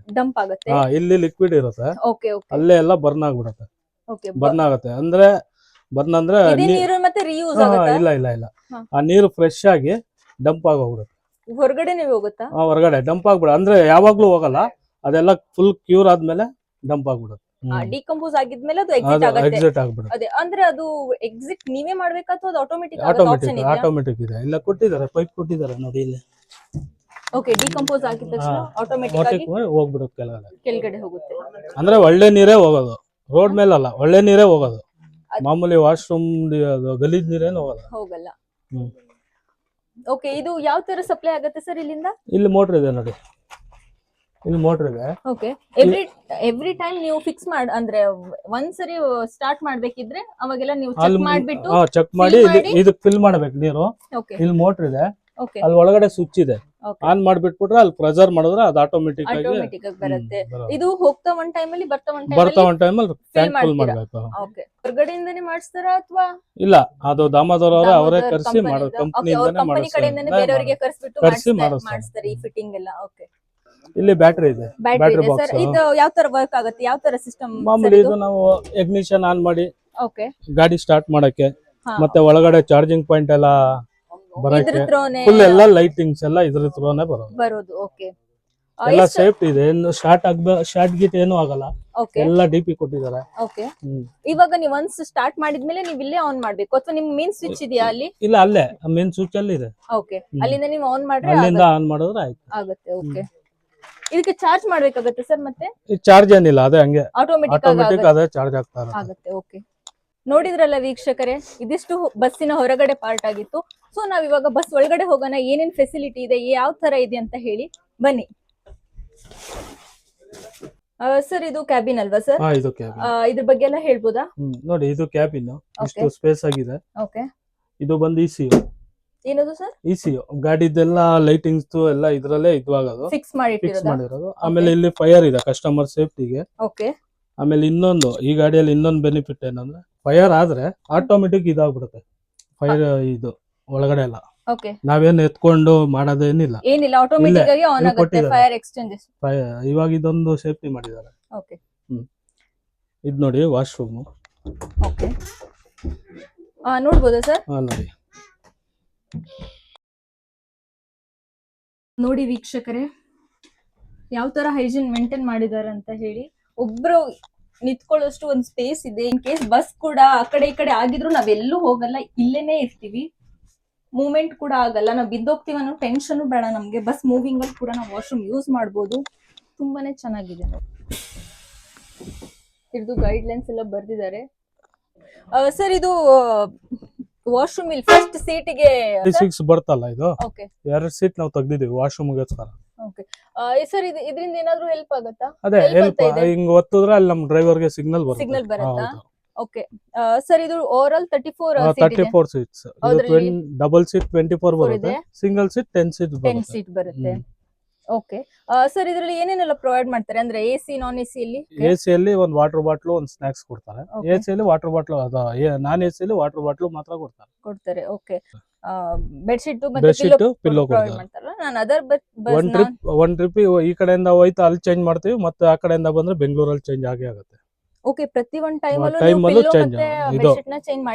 ಇಲ್ಲಿ ಲಿಕ್ವಿಡ್ ಇರುತ್ತೆ. ಓಕೆ, ಅಲ್ಲೇ ಎಲ್ಲ ಬರ್ನ್ ಆಗ್ಬಿಡುತ್ತೆ. ಓಕೆ, ಬರ್ನ್ ಆಗುತ್ತೆ ಅಂದ್ರೆ ನೀರು ಮತ್ತೆ ರೀಯೂಸ್ ಆಗುತ್ತಾ? ಇಲ್ಲ, ಆ ನೀರು ಫ್ರೆಶ್ ಆಗಿ ಡಂಪ್ ಆಗಿ ಹೋಗ್ಬಿಡುತ್ತೆ. ಹೊರಗಡೆ ನೀವು ಹೋಗುತ್ತಾ? ಹೊರಗಡೆ ಡಂಪ್ ಆಗ್ಬಿಡ ಅಂದ್ರೆ ಯಾವಾಗ್ಲೂ ಹೋಗಲ್ಲ, ಅದೆಲ್ಲ ಫುಲ್ ಕ್ಯೂರ್ ಆದ್ಮೇಲೆ ಡಂಪ್ ಆಗ್ಬಿಡುತ್ತೆ. ಡಿಕಂಪೋಸ್ ಆಗಿದ್ಮೇಲೆ ಅದು ಎಕ್ಸಿಟ್ ಆಗುತ್ತೆ. ಅದೇ ಅಂದ್ರೆ ಅದು ಎಕ್ಸಿಟ್ ನೀವೇ ಮಾಡ್ಬೇಕಾ ಅಥವಾ ಅದು ಆಟೋಮೆಟಿಕ್ ಇದೆ? ಇಲ್ಲ, ಕೊಟ್ಟಿದ್ದಾರೆ, ಪೈಪ್ ಕೊಟ್ಟಿದ್ದಾರೆ ನೋಡಿ ಇಲ್ಲಿ. ಓಕೆ, ಡಿಕಂಪೋಸ್ ಆಗಿದ ತಕ್ಷಣ ಆಟೋಮೆಟಿಕ್ ಆಗಿ ಹೋಗ್ಬಿಡುತ್ತೆ, ಕೆಳಗಡೆ ಹೋಗುತ್ತೆ. ಅಂದ್ರೆ ಒಳ್ಳೆ ನೀರೇ ಹೋಗೋದು, ರೋಡ್ ಮೇಲೆ ಅಲ್ಲ, ಒಳ್ಳೆ ನೀರೇ ಹೋಗೋದು. ಮಾಮೂಲಿ ವಾಶ್ರೂಮ್ ಗಲೀಜ್ ನೀರೇನು ಹೋಗಲ್ಲ. ಓಕೆ, ಇದು ಯಾವ ತರ ಸಪ್ಲೈ ಆಗುತ್ತೆ ಸರ್ ಇಲ್ಲಿಂದ? ಇಲ್ಲಿ ಮೋಟರ್ ಇದೆ ನೋಡಿ, ಇಲ್ಲಿ ಮೋಟರ್ ಇದೆ. ಓಕೆ, ಎವ್ರಿ ಟೈಮ್ ನೀವು ಫಿಕ್ಸ್ ಅಂದ್ರೆ ಒಂದ್ಸರಿ ಸ್ಟಾರ್ಟ್ ಮಾಡ್ಬೇಕಿದ್ರೆ ಅವಾಗೆಲ್ಲ ನೀವು ಚೆಕ್ ಮಾಡಿ ಇದು ಫಿಲ್ ಮಾಡ್ಬೇಕು ನೀರು. ಇಲ್ಲಿ ಮೋಟರ್ ಇದೆ, ಅಲ್ಲಿ ಒಳಗಡೆ ಸ್ವಿಚ್ ಇದೆ, ಆನ್ ಮಾಡ್ಬಿಟ್ಬಿಟ್ರೆ ಅಲ್ಲಿ ಪ್ರೆಸರ್ ಮಾಡಿದ್ರೆ ಅದು ಆಟೋಮೆಟಿಕ್ ಆಗಿ ಬರುತ್ತೆ. ಇದು ಹೋಗ್ತಾ ಒಂದ್ ಟೈಮ್ ಅಲ್ಲಿ ಬರ್ತಾ ಒಂದ್ ಟೈಮ್ ಅಲ್ಲಿ ಟ್ಯಾಂಕ್ ಫುಲ್ ಮಾಡ್ಬೇಕು. ಓಕೆ, ಹೊರಗಡೆಯಿಂದನೇ ಮಾಡಿಸ್ತಾರಾ ಅಥವಾ? ಇಲ್ಲ, ಅದು ದಾಮೋದರ್ ಅವರೇ ಕರ್ಸಿ ಮಾಡೋದು, ಕಂಪನಿಯಿಂದನೇ ಬೇರೆಯವರಿಗೆ ಕರ್ಸಿ ಮಾಡಿಸ್ತಾರೆ ಈ ಫಿಟ್ಟಿಂಗ್ ಎಲ್ಲ. ಓಕೆ, ಇಲ್ಲಿ ಬ್ಯಾಟರಿ ಇದೆ, ಬ್ಯಾಟರಿ ಬಾಕ್ಸ್. ಇದು ಯಾವ ತರ ವರ್ಕ್ ಆಗುತ್ತೆ, ಯಾವ ತರ ಸಿಸ್ಟಮ್? ಮಾಮೂಲಿ ಇದು ನಾವು ಇಗ್ನಿಷನ್ ಆನ್ ಮಾಡಿ ಓಕೆ ಗಾಡಿ ಸ್ಟಾರ್ಟ್ ಮಾಡಕ್ಕೆ, ಮತ್ತೆ ಒಳಗಡೆ ಚಾರ್ಜಿಂಗ್ ಪಾಯಿಂಟ್ ಎಲ್ಲ ಬರಕ್ಕೆ, ಫುಲ್ ಎಲ್ಲ ಲೈಟಿಂಗ್ಸ್ ಎಲ್ಲ ಇದ್ರ ಥ್ರೋನೇ ಬರೋದು. ಓಕೆ, ಎಲ್ಲ ಸೇಫ್ಟಿ ಇದೆ, ಏನು ಶಾರ್ಟ್ ಗೀಟ್ ಏನು ಆಗಲ್ಲ, ಓಕೆ ಎಲ್ಲ ಡಿಪಿ ಕೊಟ್ಟಿದ್ದಾರೆ. ಓಕೆ. ಇವಾಗ ನೀವು ಒನ್ಸ್ ಸ್ಟಾರ್ಟ್ ಮಾಡಿದ್ಮೇಲೆ ನೀವು ಇಲ್ಲೇ ಆನ್ ಮಾಡ್ಬೇಕು ಅಥವಾ ನಿಮ್ ಮೇನ್ ಸ್ವಿಚ್ ಇದೆಯಾ ಅಲ್ಲಿ? ಇಲ್ಲ, ಅಲ್ಲೇ ಮೇನ್ ಸ್ವಿಚ್ ಅಲ್ಲಿ ಇದೆ. ಓಕೆ, ಅಲ್ಲಿಂದ ನೀವು ಆನ್ ಮಾಡ್ರೆ ಅಲ್ಲಿಂದ ಆನ್ ಮಾಡಿದ್ರೆ ಆಯ್ತು, ಆಗುತ್ತೆ. ಓಕೆ, ಇದಕ್ಕೆ ಚಾರ್ಜ್ ಮಾಡ್ಬೇಕಾಗುತ್ತೆ ಸರ್? ಮತ್ತೆ ಚಾರ್ಜ್ ಏನಿಲ್ಲ, ಅದೇ ಹಂಗೆ ಆಟೋಮೆಟಿಕ್ ಅದೇ ಚಾರ್ಜ್ ಆಗ್ತಾ ಆಗುತ್ತೆ. ಓಕೆ, ನೋಡಿದ್ರಲ್ಲ ವೀಕ್ಷಕರೇ, ಇದಿಷ್ಟು ಬಸ್ಸಿನ ಹೊರಗಡೆ ಪಾರ್ಟ್ ಆಗಿತ್ತು. ಸೊ ನಾವ್ ಇವಾಗ ಬಸ್ ಒಳಗಡೆ ಹೋಗೋಣ, ಏನೇನ್ ಫೆಸಿಲಿಟಿ ಇದೆ, ಯಾವ ತರ ಇದೆ ಅಂತ ಹೇಳಿ. ಬನ್ನಿ ಸರ್. ಇದು ಕ್ಯಾಬಿನ್ ಅಲ್ವಾ ಸರ್? ಇದು ಕ್ಯಾಬಿನ್. ಇದ್ರ ಬಗ್ಗೆ ಎಲ್ಲ ಹೇಳ್ಬೋದಾ? ನೋಡಿ, ಇದು ಕ್ಯಾಬಿನ್ ಇಷ್ಟು ಸ್ಪೇಸ್ ಆಗಿದೆ. ಓಕೆ, ಇದು ಬಂದು ECU. ಏನದು ಸರ್? ECU ಗಾಡಿದೆಲ್ಲ ಲೈಟಿಂಗ್ಸ್ ಎಲ್ಲ ಇದ್ರಲ್ಲೇ ಇದ್ವಾಗದು ಫಿಕ್ಸ್ ಮಾಡಿರೋದು. ಆಮೇಲೆ ಇಲ್ಲಿ ಫೈರ್ ಇದೆ ಕಸ್ಟಮರ್ ಸೇಫ್ಟಿಗೆ. ಓಕೆ, ಆಮೇಲೆ ಇನ್ನೊಂದು ಈ ಗಾಡಿಯಲ್ಲಿ ಇನ್ನೊಂದು ಬೆನಿಫಿಟ್ ಏನಂದ್ರೆ, ಫೈರ್ ಆದ್ರೆ ಆಟೋಮೆಟಿಕ್ ಇದಾಗ್ಬಿಡುತ್ತೆ ಫೈರ್. ಇದು ಒಳಗಡೆ ಎಲ್ಲ ಓಕೆ, ನಾವೇನು ಎತ್ಕೊಂಡು ಮಾಡೋದೇನಿಲ್ಲ, ಆಟೋಮೆಟಿಕ್ ಆಗಿ ಆನ್ ಆಗುತ್ತೆ ಫೈರ್ ಎಕ್ಸ್ಟೆನ್ಷನ್. ಇವಾಗ ಇದೊಂದು ಸೇಫ್ಟಿ ಮಾಡಿದ್ದಾರೆ. ಓಕೆ, ಇದು ನೋಡಿ ವಾಶ್ರೂಮ್. Okay, ನೋಡ್ಬೋದಾ sir? ನೋಡಿ ನೋಡಿ ವೀಕ್ಷಕರೇ, ಯಾವ ತರ ಹೈಜೀನ್ ಮೇಂಟೈನ್ ಮಾಡಿದ್ದಾರೆ ಅಂತ ಹೇಳಿ. ಒಬ್ರು ನಿಂತ್ಕೊಳ್ಳೋಷ್ಟು ಒಂದು ಸ್ಪೇಸ್ ಇದೆ. ಇನ್ ಕೇಸ್ ಬಸ್ ಕೂಡ ಆ ಕಡೆ ಈ ಕಡೆ ಆಗಿದ್ರು ನಾವೆಲ್ಲೂ ಹೋಗಲ್ಲ, ಇಲ್ಲೇನೆ ಇರ್ತೀವಿ. ಮೂವ್ಮೆಂಟ್ ಕೂಡ ಆಗಲ್ಲ, ನಾವು ಬಿದ್ದೋಗ್ತೀವಿ ಅನ್ನೋ ಟೆನ್ಷನ್ ಬೇಡ ನಮ್ಗೆ. ಬಸ್ ಮೂವಿಂಗ್ ಅಲ್ಲಿ ಕೂಡ ನಾವು ವಾಶ್ರೂಮ್ ಯೂಸ್ ಮಾಡ್ಬೋದು. ತುಂಬಾನೇ ಚೆನ್ನಾಗಿದೆ. ಇದ್ರದ್ದು ಗೈಡ್ ಲೈನ್ಸ್ ಎಲ್ಲ ಬರ್ದಿದ್ದಾರೆ ಸರ್. ಇದು ವಾಶ್ರೂಮ್ ಇಲ್ಲಿ ಫಸ್ಟ್ ಸೀಟಿಗೆ 6 ಬರ್ತಲ್ಲ, ಇದು ಓಕೆ, 2 ಸೀಟ್ ನಾವು ತೆಗ್ದಿದೀವಿ ವಾಶ್ರೂಮ್ಗೋಸ್ಕರ. ಓಕೆ ಸರ್, ಇದರಿಂದ ಏನಾದ್ರು ಹೆಲ್ಪ್ ಆಗುತ್ತಾ? ಅದೇ ಹೆಲ್ಪ್, ಹಿಂಗ್ ಒತ್ತಿದ್ರೆ ಅಲ್ಲಿ ನಮ್ಮ ಡ್ರೈವರ್ಗೆ ಸಿಗ್ನಲ್ ಬರುತ್ತಾ? ಓಕೆ ಸರ್, ಇದು ಓವರ್ 34 ಸೀಟ್ಸ್. ಡಬಲ್ ಸೀಟ್ 24 ಬರುತ್ತೆ, ಸಿಂಗಲ್ ಸೀಟ್ 10 ಸೀಟ್ ಬರುತ್ತೆ. ಓಕೆ ಸರ್, ಇದರಲ್ಲಿ ಏನೇನೆಲ್ಲ ಪ್ರೊವೈಡ್ ಮಾಡ್ತಾರೆ ಅಂದ್ರೆ AC, ನಾನ್ AC ಅಲ್ಲಿ? AC ಅಲ್ಲಿ ಒಂದು ವಾಟರ್ ಬಾಟ್ಲು, ಒಂದು ಸ್ನಾಕ್ಸ್ ಕೊಡ್ತಾರೆ. AC ಅಲ್ಲಿ ವಾಟರ್ ಬಾಟ್ಲು, ನಾನ್ AC ಅಲ್ಲಿ ವಾಟರ್ ಬಾಟ್ಲು ಮಾತ್ರ ಕೊಡ್ತಾರೆ. ಓಕೆ, ಬೆಡ್ಶೀಟ್ ಮತ್ತೆ ಪಿಲ್ಲೋ ಪ್ರೊವೈಡ್ ಮಾಡ್ತಾರಲ್ಲ. ನಾನು ಅದರ್ ಒನ್ ಟ್ರಿಪ್ ಈ ಕಡೆಯಿಂದ ಹೋಯ್ತು ಅಲ್ಲಿ ಚೇಂಜ್ ಮಾಡ್ತೀವಿ, ಮತ್ತೆ ಆ ಕಡೆಯಿಂದ ಬಂದ್ರೆ ಬೆಂಗಳೂರಲ್ಲಿ ಚೇಂಜ್ ಆಗತ್ತೆ. ಓಕೆ, ಪ್ರತಿ ಒಂದು ಟೈಮಲ್ಲೂ ಚೇಂಜ್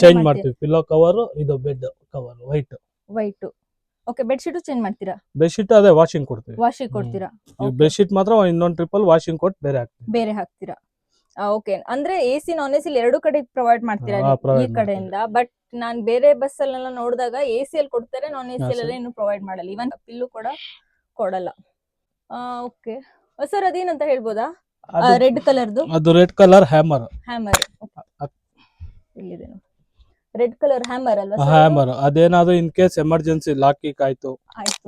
ಚೇಂಜ್ ಮಾಡ್ತೀವಿ. ಪಿಲ್ಲೋ ಕವರ್, ಇದು bed cover white. Okay, bedsheet change ಮಾಡ್ತೀರಾ? ಬೆಡ್ಶೀಟ್ ಅದೇ ವಾಷಿಂಗ್ ಕೊಡ್ತೀರಾ? ಬೆಡ್ಶೀಟ್ ಮಾತ್ರ ಇನ್ನೊಂದು ಟ್ರಿಪ್ ಅಲ್ಲಿ ವಾಷಿಂಗ್ ಕೊಟ್ಟು ಬೇರೆ ಹಾಕ್ತೀರಾ? ಓಕೆ, ಅಂದ್ರೆ AC, ನಾನ್ AC ಎರಡು ಕಡೆ ಪ್ರೊವೈಡ್ ಮಾಡ್ತೀರಾ ಈ ಕಡೆಯಿಂದ. ಬಟ್ ನಾನ್ ಬೇರೆ ಬಸ್ ಅಲ್ಲೆಲ್ಲ ನೋಡಿದಾಗ AC ಅಲ್ಲಿ ಕೊಡ್ತಾರೆ, ನಾನ್ AC ಅಲ್ಲೆಲ್ಲ ಇನ್ನು ಪ್ರೊವೈಡ್ ಮಾಡಲ್ಲ. ಇವನ್ ಪಿಲ್ಲು ಕೂಡ ಕೊಡಲ್ಲ. ಓಕೆ ಸರ್, ಅದೇನಂತ ಹೇಳ್ಬೋದಾ? ರೆಡ್ ಕಲರ್ದು? ಅದು ರೆಡ್ ಕಲರ್ ಹ್ಯಾಮರ್. ಇಲ್ಲಿದೆ ರೆಡ್ ಕಲರ್ ಹ್ಯಾಮರ್ ಅಲ್ವಾ? ಹ್ಯಾಮರ್. ಅದೇನಾದ್ರು ಇನ್ ಕೇಸ್ ಎಮರ್ಜೆನ್ಸಿ ಲಾಕ್ ಕೀಕ್ ಆಯ್ತು,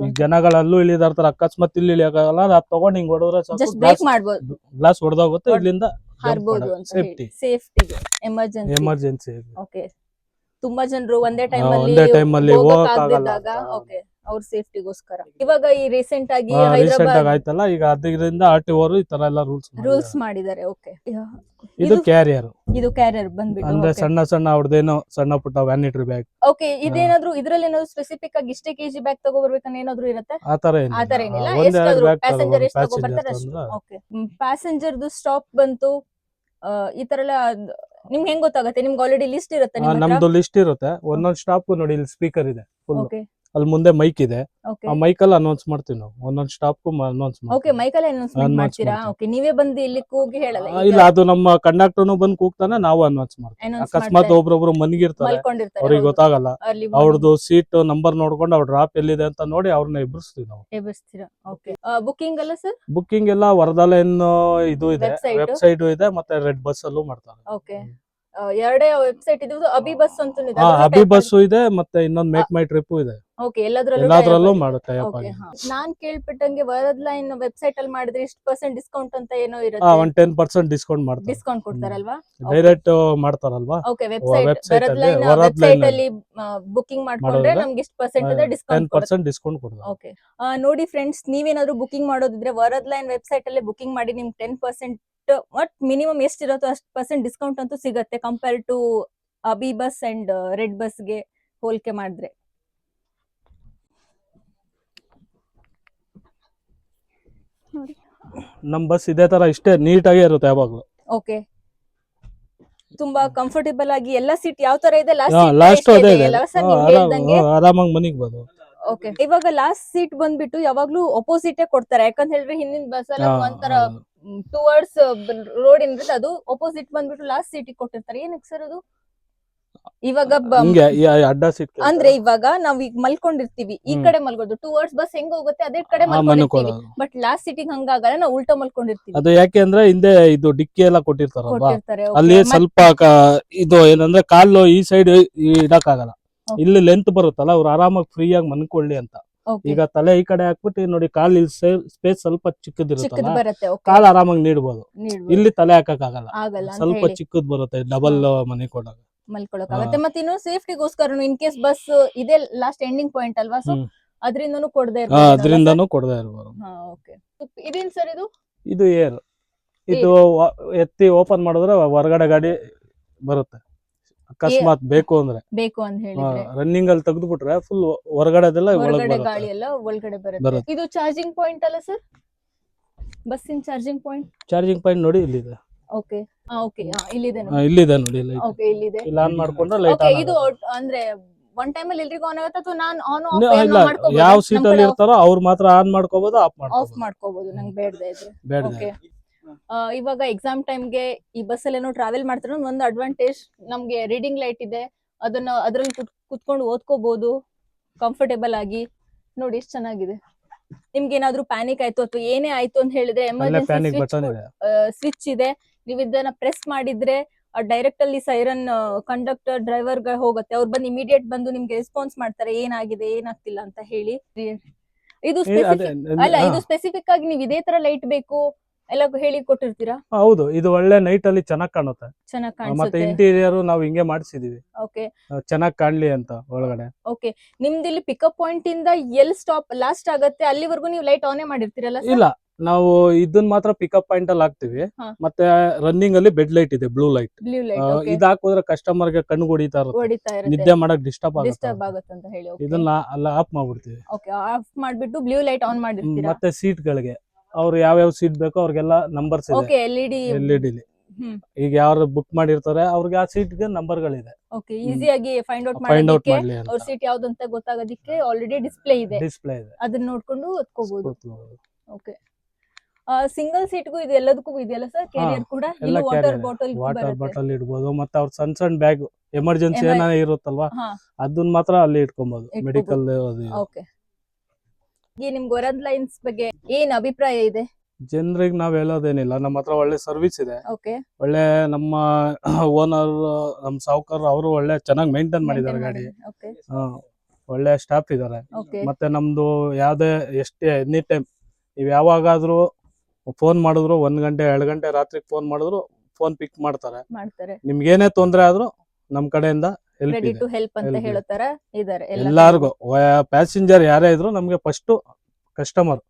ಈ ಜನಗಳಲ್ಲೂ ಇಳಿದಾರ್ತಾರೆ, ಅಕಸ್ಮಾತ್ ಇಲ್ಲಿ ಇಳಿಯಾಗಲ್ಲ, ಅದ್ ತಗೊಂಡ್ ಹಿಂಗ್ ಹೊಡೆದ್ರೆ ಗ್ಲಾಸ್ ಹೊಡೆದೋಗುತ್ತೆ, ಇಲ್ಲಿಂದ ಹಾರ್ಬೋದು ಅಂತ ಸೇಫ್ಟಿಗೆ, ಎಮರ್ಜೆನ್ಸಿ. ಓಕೆ, ತುಂಬಾ ಜನರು ಒಂದೇ ಟೈಮ್ ಅಲ್ಲಿ ಹೋಗಕ್ಕಾಗಲ್ಲ. ಓಕೆ, ಅವ್ರ ಸೇಫ್ಟಿಗೋಸ್ಕರ ಇವಾಗ ಈ ರೀಸೆಂಟ್ ಆಗಿ ಆಯ್ತಲ್ಲ, ಈಗ ಅದರಿಂದ RTO ಅವರು ಈ ತರ ಎಲ್ಲ ರೂಲ್ಸ್ ಮಾಡಿದ್ದಾರೆ. ಓಕೆ, ಇದು ಕ್ಯಾರಿಯರ್ ಬಂದ್ಬಿಟ್ಟು ಅಂದ್ರೆ ಸಣ್ಣ ಅವ್ರದೇನೋ ಸಣ್ಣ ಪುಟ್ಟ ವ್ಯಾನಿಟರಿ ಬ್ಯಾಗ್. ಓಕೆ, ಇದೇನಾದ್ರು ಇದ್ರಲ್ಲಿ ಏನಾದ್ರು ಸ್ಪೆಸಿಫಿಕ್ ಆಗಿ ಇಷ್ಟೇ ಕೆಜಿ ಬ್ಯಾಗ್ ತಗೋಬರ್ಬೇಕನ್ನ ಏನಾದ್ರು ಇರುತ್ತೆ? ಆತರ ಏನಿಲ್ಲ, ಪ್ಯಾಸೆಂಜರ್ ಎಷ್ಟು ತಗೋಬರ್ತಾರೆ ಅಷ್ಟು. ಓಕೆ, ಪ್ಯಾಸೆಂಜರ್ದು ಸ್ಟಾಪ್ ಬಂತು, ಈ ತರ ಎಲ್ಲ ನಿಮ್ಗೆ ಹೆಂಗ್ ಗೊತ್ತಾಗುತ್ತೆ? ನಿಮ್ಗೆ ಆಲ್ರೆಡಿ ಲಿಸ್ಟ್ ಇರುತ್ತೆ? ನಮ್ದು ಲಿಸ್ಟ್ ಇರುತ್ತೆ. ಒಂದೊಂದು ಸ್ಟಾಪ್ ನೋಡಿ, ಇಲ್ಲಿ ಸ್ಪೀಕರ್ ಇದೆ ಫುಲ್, ಅಲ್ಲಿ ಮುಂದೆ ಮೈಕ್ ಇದೆ. ಆ ಮೈಕ್ ಅಲ್ಲಿ ಅನೌನ್ಸ್ ಮಾಡ್ತೀವಿ ನಾವು, ಒಂದೊಂದು ಸ್ಟಾಪ್ ಅನೌನ್ಸ್ ಮಾಡ್ತೀವಿ. ಓಕೆ, ಮೈಕ್ ಅಲ್ಲಿ ಅನೌನ್ಸ್ಮೆಂಟ್ ಮಾಡ್ತೀರಾ? ಓಕೆ, ನೀವೇ ಬಂದು ಇಲ್ಲಿ ಕೂಗಿ ಹೇಳಲ್ಲ? ಇಲ್ಲ, ಅದು ನಮ್ಮ ಕಂಡಕ್ಟರ್ನು ಬಂದು ಕೂಗ್ತಾನೆ, ನಾವು ಅನೌನ್ಸ್ ಮಾಡ್ತೀವಿ. ಅಕಸ್ಮಾತ್ ಒಬ್ರೊಬ್ರು ಮನ್ಗಿರ್ತಾರೆ, ಅವ್ರಿಗೆ ಗೊತ್ತಾಗಲ್ಲ, ಅವ್ರದ್ದು ಸೀಟ್ ನಂಬರ್ ನೋಡ್ಕೊಂಡು ಅವ್ರ ಡ್ರಾಪ್ ಎಲ್ಲಿದೆ ಅಂತ ನೋಡಿ ಅವ್ರನ್ನ ಎಬ್ಬಿಸ್ತೀವಿ ನಾವು. ಓಕೆ, ಬುಕಿಂಗ್ ಅಲ್ಲ ಸರ್? ಬುಕಿಂಗ್ ಎಲ್ಲ ವರದಾಲೈನ್ ಇದು ಇದೆ, ವೆಬ್ಸೈಟ್ ಇದೆ, ಮತ್ತೆ ರೆಡ್ ಬಸ್ ಅಲ್ಲೂ ಮಾಡ್ತಾರೆ. ಓಕೆ, ಎರಡೇ ವೆಬ್ಸೈಟ್ ಇದೆ. ಅಭಿ ಬಸ್ ಅಂತ ಇದೆ, ಅಭಿ ಬಸ್ ಇದೆ, ಮತ್ತೆ ಇನ್ನೊಂದು ಮೇಕ್ ಮೈ ಟ್ರಿಪ್ ಇದೆ. ಓಕೆ, ಎಲ್ಲಾದ್ರಲ್ಲೂ ಮಾಡುತ್ತೆ. ನಾನ್ ಕೇಳ್ಪಟ್ಟಂಗೆ ವರದ್ ಲೈನ್ ವೆಬ್ಸೈಟ್ ಅಲ್ಲಿ ಮಾಡಿದ್ರೆ ಇಷ್ಟು % ಡಿಸ್ಕೌಂಟ್ ಅಂತ ಏನೋ ಇರುತ್ತೆ. ಒಂದು 10% ಡಿಸ್ಕೌಂಟ್ ಕೊಡ್ತಾರಲ್ವಾ? ಡೈರೆಕ್ಟ್ ಮಾಡ್ತಾರಲ್ವಾ? ಓಕೆ, ವರದ್ ಲೈನ್ ವೆಬ್ಸೈಟ್ ಅಲ್ಲಿ ಬುಕಿಂಗ್ ಮಾಡ್ಕೊಂಡ್ರೆ ನಮ್ಗೆ ಇಷ್ಟು % ಡಿಸ್ಕೌಂಟ್ ಕೊಡ್ತಾರೆ. ಓಕೆ, ನೋಡಿ ಫ್ರೆಂಡ್ಸ್, ನೀವೇನಾದ್ರೂ ಬುಕಿಂಗ್ ಮಾಡೋದಿದ್ರೆ ವರದ್ ಲೈನ್ ವೆಬ್ಸೈಟ್ ಅಲ್ಲಿ ಬುಕಿಂಗ್ ಮಾಡಿ ನಿಮ್ಗೆ 10% ಒಟ್ ಮಿನಿಮಮ್ ಎಷ್ಟಿರುತ್ತೋ ಅಷ್ಟು % ಡಿಸ್ಕೌಂಟ್ ಅಂತೂ ಸಿಗುತ್ತೆ, compare to AbhiBus and red ಬಸ್ಗೆ ಹೋಲಿಕೆ ಮಾಡಿದ್ರೆ. ನಮ್ ಬಸ್ ಇದೇ ತರ ಇಷ್ಟೇ ನೀಟ್ ಆಗಿ ಇರುತ್ತೆ ಯಾವಾಗ್ಲೂ. ಓಕೆ, ತುಂಬಾ ಕಂಫರ್ಟೇಬಲ್ ಆಗಿ ಎಲ್ಲ ಸೀಟ್ ಯಾವ ತರ ಇದೆ? ಲಾಸ್ಟ್ ಅದೇ ಇದೆ, ಆರಾಮಾಗಿ ಮನೆಗೆ ಬರೋದು. ಓಕೆ, ಇವಾಗ ಲಾಸ್ಟ್ ಸೀಟ್ ಬಂದ್ಬಿಟ್ಟು ಯಾವಾಗ್ಲೂ ಅಪೋಸಿಟ್ ಕೊಡ್ತಾರೆ, ಯಾಕಂತ ಹೇಳಿದ್ರೆ ಹಿಂದಿನ ಬಸ್ ಎಲ್ಲ ಒಂಥರ ಟುವರ್ಡ್ಸ್ ರೋಡ್ ಏನಿರುತ್ತೆ ಅದು ಅಪೋಸಿಟ್ ಬಂದ್ಬಿಟ್ಟು ಲಾಸ್ಟ್ ಸೀಟ್ ಕೊಟ್ಟಿರ್ತಾರೆ. ಏನಕ್ಕೆ ಸರ್ ಅದು? ಇವಾಗ ಅಡ್ಡ ಸೀಟ್ ಅಂದ್ರೆ ಇವಾಗ ನಾವ್ ಈಗ ಮಲ್ಕೊಂಡಿರ್ತೀವಿ, ಈ ಕಡೆ ಮಲ್ಗೋದು, ಟುವರ್ಡ್ಸ್ ಬಸ್ ಹೆಂಗ್ ಹೋಗುತ್ತೆ ಅದೇ ಕಡೆ ಮಲ್ಕೊಂಡಿರ್ತೀವಿ. ಬಟ್ ಲಾಸ್ಟ್ ಸೀಟಿಂಗ್ ಹಂಗಾಗಲ್ಲ, ನಾವು ಉಲ್ಟಾ ಮಲ್ಕೊಂಡಿರ್ತೀವಿ. ಅದು ಯಾಕೆ ಅಂದ್ರೆ ಹಿಂದೆ ಇದು ಡಿಕ್ಕಿ ಎಲ್ಲ ಕೊಟ್ಟಿರ್ತಾರಲ್ವಾ, ಕೊಟ್ಟಿರ್ತಾರೆ. ಅಲ್ಲಿ ಸ್ವಲ್ಪ ಇದು ಏನಂದ್ರೆ ಕಾಲು ಈ ಸೈಡ್ ಇಡಕ್ ಆಗಲ್ಲ, ಇಲ್ಲಿ ಲೆಂತ್ ಬರುತ್ತಲ್ಲ, ಅವ್ರು ಆರಾಮಾಗಿ ಫ್ರೀ ಆಗಿ ಮನ್ಕೊಳ್ಳಿ ಅಂತ. ಈಗ ತಲೆ ಈ ಕಡೆ ಹಾಕ್ಬಿಟ್ಟು ನೋಡಿ, ಕಾಲ್ ಸ್ಪೇಸ್ ಸ್ವಲ್ಪ ಚಿಕ್ಕದಿರುತ್ತಲ್ಲ, ಕಾಲ್ ಆರಾಮಾಗಿ ನೀಡ್ಬೋದು. ಇಲ್ಲಿ ತಲೆ ಹಾಕಕ್ ಆಗಲ್ಲ, ಸ್ವಲ್ಪ ಚಿಕ್ಕದ್ ಬರುತ್ತೆ, ಡಬಲ್ ಮನೆ ಕೊಡಾಗ ಮಲ್ಕೊಳಕಾಗತ್ತೆ. ಮತ್ತೆ ಇನ್ನು ಸೇಫ್ಟಿಗೋಸ್ಕರ ಇನ್ ಕೇಸ್ ಬಸ್ ಇದೇ ಲಾಸ್ಟ್ ಎಂಡಿಂಗ್ ಪಾಯಿಂಟ್ ಅಲ್ವಾ, ಸೊ ಅದರಿಂದನೂ ಕೊಡದೆ ಇರ್ಬೋದು. ಇದೇನ್ ಸರ್ ಇದು? ಇದು ಏರ್, ಇದು ಎತ್ತಿ ಓಪನ್ ಮಾಡಿದ್ರೆ ಹೊರಗಡೆ ಗಾಡಿ ಬರುತ್ತೆ. ಅಕಸ್ಮಾತ್ ಬೇಕು ಅಂತ ಹೇಳಿದ್ರೆ ರನ್ನಿಂಗ್ ಅಲ್ಲಿ ತೆಗೆದು ಬಿಟ್ರೆ ಫುಲ್ ಹೊರಗಡೆದೆಲ್ಲ ಗಾಳಿ ಎಲ್ಲ ಒಳಗಡೆ ಬರುತ್ತೆ. ಇದು ಚಾರ್ಜಿಂಗ್ ಪಾಯಿಂಟ್ ಅಲ್ಲ ಸರ್? ಬಸ್ಸಿನ ಚಾರ್ಜಿಂಗ್ ಪಾಯಿಂಟ್ ನೋಡಿ ಇಲ್ಲಿದೆ. ಓಕೆ ಓಕೆ, ಇಲ್ಲಿದೆ ನೋಡಿ. ಓಕೆ, ಇಲ್ಲಿದೆ. ಇಲ್ಲಿ ಆನ್ ಮಾಡ್ಕೊಂಡ್ರೆ ಲೈಟ್ ಆನ್. ಇದು ಅಂದ್ರೆ ಒನ್ ಟೈಮ್ ಅಲ್ಲಿ ಎಲ್ರಿಗೂ ಆನ್ ಆಗುತ್ತೆ ಅಥವಾ ನಾನು ಆನ್ ಆಫ್ ಮಾಡ್ಕೋಬಹುದು? ಯಾವ ಸೀಟ್ ಅಲ್ಲಿ ಇರ್ತಾರೋ ಅವ್ರು ಮಾತ್ರ ಆನ್ ಮಾಡ್ಕೋಬಹುದು, ಆಫ್ ಮಾಡ್ಕೋಬಹುದು, ನಂಗೆ ಬೇಡದೇ ಇದ್ರೆ. ಓಕೆ, ಇವಾಗ ಎಕ್ಸಾಮ್ ಟೈಮ್ಗೆ ಈ ಬಸ್ ಅಲ್ಲಿ ಏನೋ ಟ್ರಾವೆಲ್ ಮಾಡ್ತಾರೆ, ಒಂದು ಅಡ್ವಾಂಟೇಜ್ ನಮ್ಗೆ ರೀಡಿಂಗ್ ಲೈಟ್ ಇದೆ, ಅದನ್ನ ಅದ್ರಲ್ಲಿ ಕುತ್ಕೊಂಡು ಓದ್ಕೋಬಹುದು ಕಂಫರ್ಟೇಬಲ್ ಆಗಿ. ನೋಡಿ ಎಷ್ಟು ಚೆನ್ನಾಗಿದೆ. ನಿಮ್ಗೆ ಏನಾದ್ರು ಪ್ಯಾನಿಕ್ ಆಯ್ತು ಅಥವಾ ಏನೇ ಆಯ್ತು ಅಂತ ಹೇಳಿದ್ರೆ ಎಮರ್ಜೆನ್ಸಿ ಸ್ವಿಚ್ ಇದೆ, ನೀವು ಇದನ್ನ ಪ್ರೆಸ್ ಮಾಡಿದ್ರೆ ಡೈರೆಕ್ಟ್ ಅಲ್ಲಿ ಸೈರನ್ ಕಂಡಕ್ಟರ್ ಡ್ರೈವರ್ ಗೆ ಹೋಗುತ್ತೆ, ಅವ್ರು ಬಂದು ಇಮಿಡಿಯೇಟ್ ಬಂದು ನಿಮ್ಗೆ ರೆಸ್ಪಾನ್ಸ್ ಮಾಡ್ತಾರೆ, ಏನಾಗಿದೆ ಏನಾಗ್ತಿಲ್ಲ ಅಂತ ಹೇಳಿ. ಇದು ಇದು ಸ್ಪೆಸಿಫಿಕ್ ಆಗಿ ನೀವು ಇದೇ ತರ ಲೈಟ್ ಬೇಕು ಎಲ್ಲ ಹೇಳಿ ಕೊಟ್ಟಿರ್ತೀರಾ? ಹೌದು, ಇದು ಒಳ್ಳೆ ನೈಟ್ ಅಲ್ಲಿ ಚೆನ್ನಾಗಿ ಕಾಣುತ್ತೆ. ಚೆನ್ನಾಗಿ ಮತ್ತೆ ಇಂಟೀರಿಯರ್ ನಾವು ಹಿಂಗೆ ಮಾಡಿಸಿದೀವಿ, ಚೆನ್ನಾಗಿ ಕಾಣ್ಲಿ ಅಂತ ಒಳಗಡೆ. ಓಕೆ, ನಿಮ್ದು ಇಲ್ಲಿ ಪಿಕಪ್ ಪಾಯಿಂಟ್ ಇಂದ ಎಲ್ಲಿ ಸ್ಟಾಪ್ ಲಾಸ್ಟ್ ಆಗತ್ತೆ ಅಲ್ಲಿವರೆಗೂ ನೀವು ಲೈಟ್ ಆನ್ ಮಾಡಿರ್ತೀರಲ್ಲ? ಇಲ್ಲ, ನಾವು ಇದನ್ನ ಮಾತ್ರ ಪಿಕಪ್ ಪಾಯಿಂಟ್ ಅಲ್ಲಿ ಹಾಕ್ತಿವಿ. ಮತ್ತೆ ರನ್ನಿಂಗ್ ಅಲ್ಲಿ ಬೆಡ್ ಲೈಟ್ ಇದೆ, ಬ್ಲೂ ಲೈಟ್. ಇದು ಹಾಕೋದ್ರೆ ಕಸ್ಟಮರ್ ಗೆ ಕಣ್ಣು ಹೊಡಿತಾ ಇರುತ್ತೆ, ನಿದ್ದೆ ಮಾಡಕ್ ಡಿಸ್ಟರ್ಬ್ ಆಗುತ್ತೆ ಅಂತ ಹೇಳಿ ಇದನ್ನ ಅಲ್ಲ ಆಫ್ ಮಾಡ್ಬಿಡ್ತೀವಿ. ಆಫ್ ಮಾಡ್ಬಿಟ್ಟು ಬ್ಲೂ ಲೈಟ್ ಆನ್ ಮಾಡಿರ್ತೀರಾ. ಮತ್ತೆ ಸೀಟ್ ಗಳಿಗೆ ಅವ್ರು ಯಾವ ಸೀಟ್ ಬೇಕೋ ಅವ್ರಿಗೆಲ್ಲ ನಂಬರ್ಸ್ ಇದೆ, ಎಲ್.ಇ.ಡಿ. ಈಗ ಯಾರು ಬುಕ್ ಮಾಡಿರ್ತಾರೆ ಅವ್ರಿಗೆ ಆ ಸೀಟ್ ಗೆ ನಂಬರ್ ಗಳಿದೆ. ಈಸಿಯಾಗಿ ಫೈಂಡ್ ಔಟ್ ಮಾಡೋದಕ್ಕೆ, ಅವ್ರ ಸೀಟ್ ಯಾವ್ದು ಅಂತ ಗೊತ್ತಾಗೋದಕ್ಕೆ ಆಲ್ರೆಡಿ ಡಿಸ್ಪ್ಲೇ ಇದೆ, ಅದನ್ನ ನೋಡ್ಕೊಂಡು ಓದ್ಕೋಬಹುದು. ಓಕೆ, ಸಿಂಗಲ್ ಸೀಟ್ಗೂ ಇದು ಎಲ್ಲದಕ್ಕೂ ಇದೆಯಲ್ಲ ಸರ್? ಕ್ಯಾರಿಯರ್ ಕೂಡ ಇಲ್ಲಿ ವಾಟರ್ ಬಾಟಲ್ ಇಡಬಹುದು, ಮತ್ತೆ ಅವ್ರ ಸಣ್ಣ ಬ್ಯಾಗ್ ಎಮರ್ಜೆನ್ಸಿ ಏನಾರ ಇರುತ್ತಲ್ವಾ, ಅದನ್ನ ಮಾತ್ರ ಅಲ್ಲಿ ಇಟ್ಕೊಬಹುದು, ಮೆಡಿಕಲ್. ಓಕೆ, ನಿಮ್ಗೆ ವರದ್ ಲೈನ್ಸ್ ಬಗ್ಗೆ ಏನ್ ಅಭಿಪ್ರಾಯ ಇದೆ? ಜನರಿಗೆ ನಾವ್ ಹೇಳೋದೇನಿಲ್ಲ, ನಮ್ಮ ಹತ್ರ ಒಳ್ಳೆ ಸರ್ವಿಸ್ ಇದೆ, ಒಳ್ಳೆ ನಮ್ಮ ಓನರ್ ನಮ್ ಸಾವುಕಾರ ಅವರು ಒಳ್ಳೆ ಚೆನ್ನಾಗಿ ಮೇಂಟೈನ್ ಮಾಡಿದ್ದಾರೆ ಗಾಡಿ, ಒಳ್ಳೆ ಸ್ಟಾಫ್ ಇದಾರೆ. ಮತ್ತೆ ನಮ್ದು ಯಾವ್ದೇ ಎಷ್ಟೇ ಎನಿ ಟೈಮ್ ನೀವ್ ಯಾವಾಗಾದ್ರೂ ಫೋನ್ ಮಾಡಿದ್ರು, 1 ಗಂಟೆ 2 ಗಂಟೆ ರಾತ್ರಿ ಫೋನ್ ಮಾಡಿದ್ರು ಫೋನ್ ಪಿಕ್ ಮಾಡ್ತಾರೆ. ನಿಮ್ಗೆ ಏನೇ ತೊಂದ್ರೆ ಆದ್ರೂ ನಮ್ ಕಡೆಯಿಂದ ಹೆಲ್ಪ್ ಅಂತ ಹೇಳುತ್ತಾರೆ ಇದಾರೆ ಎಲ್ಲಾರ್ಗು. ಪ್ಯಾಸೆಂಜರ್ ಯಾರೇ ಇದ್ರು ನಮ್ಗೆ ಫಸ್ಟ್ ಕಸ್ಟಮರ್,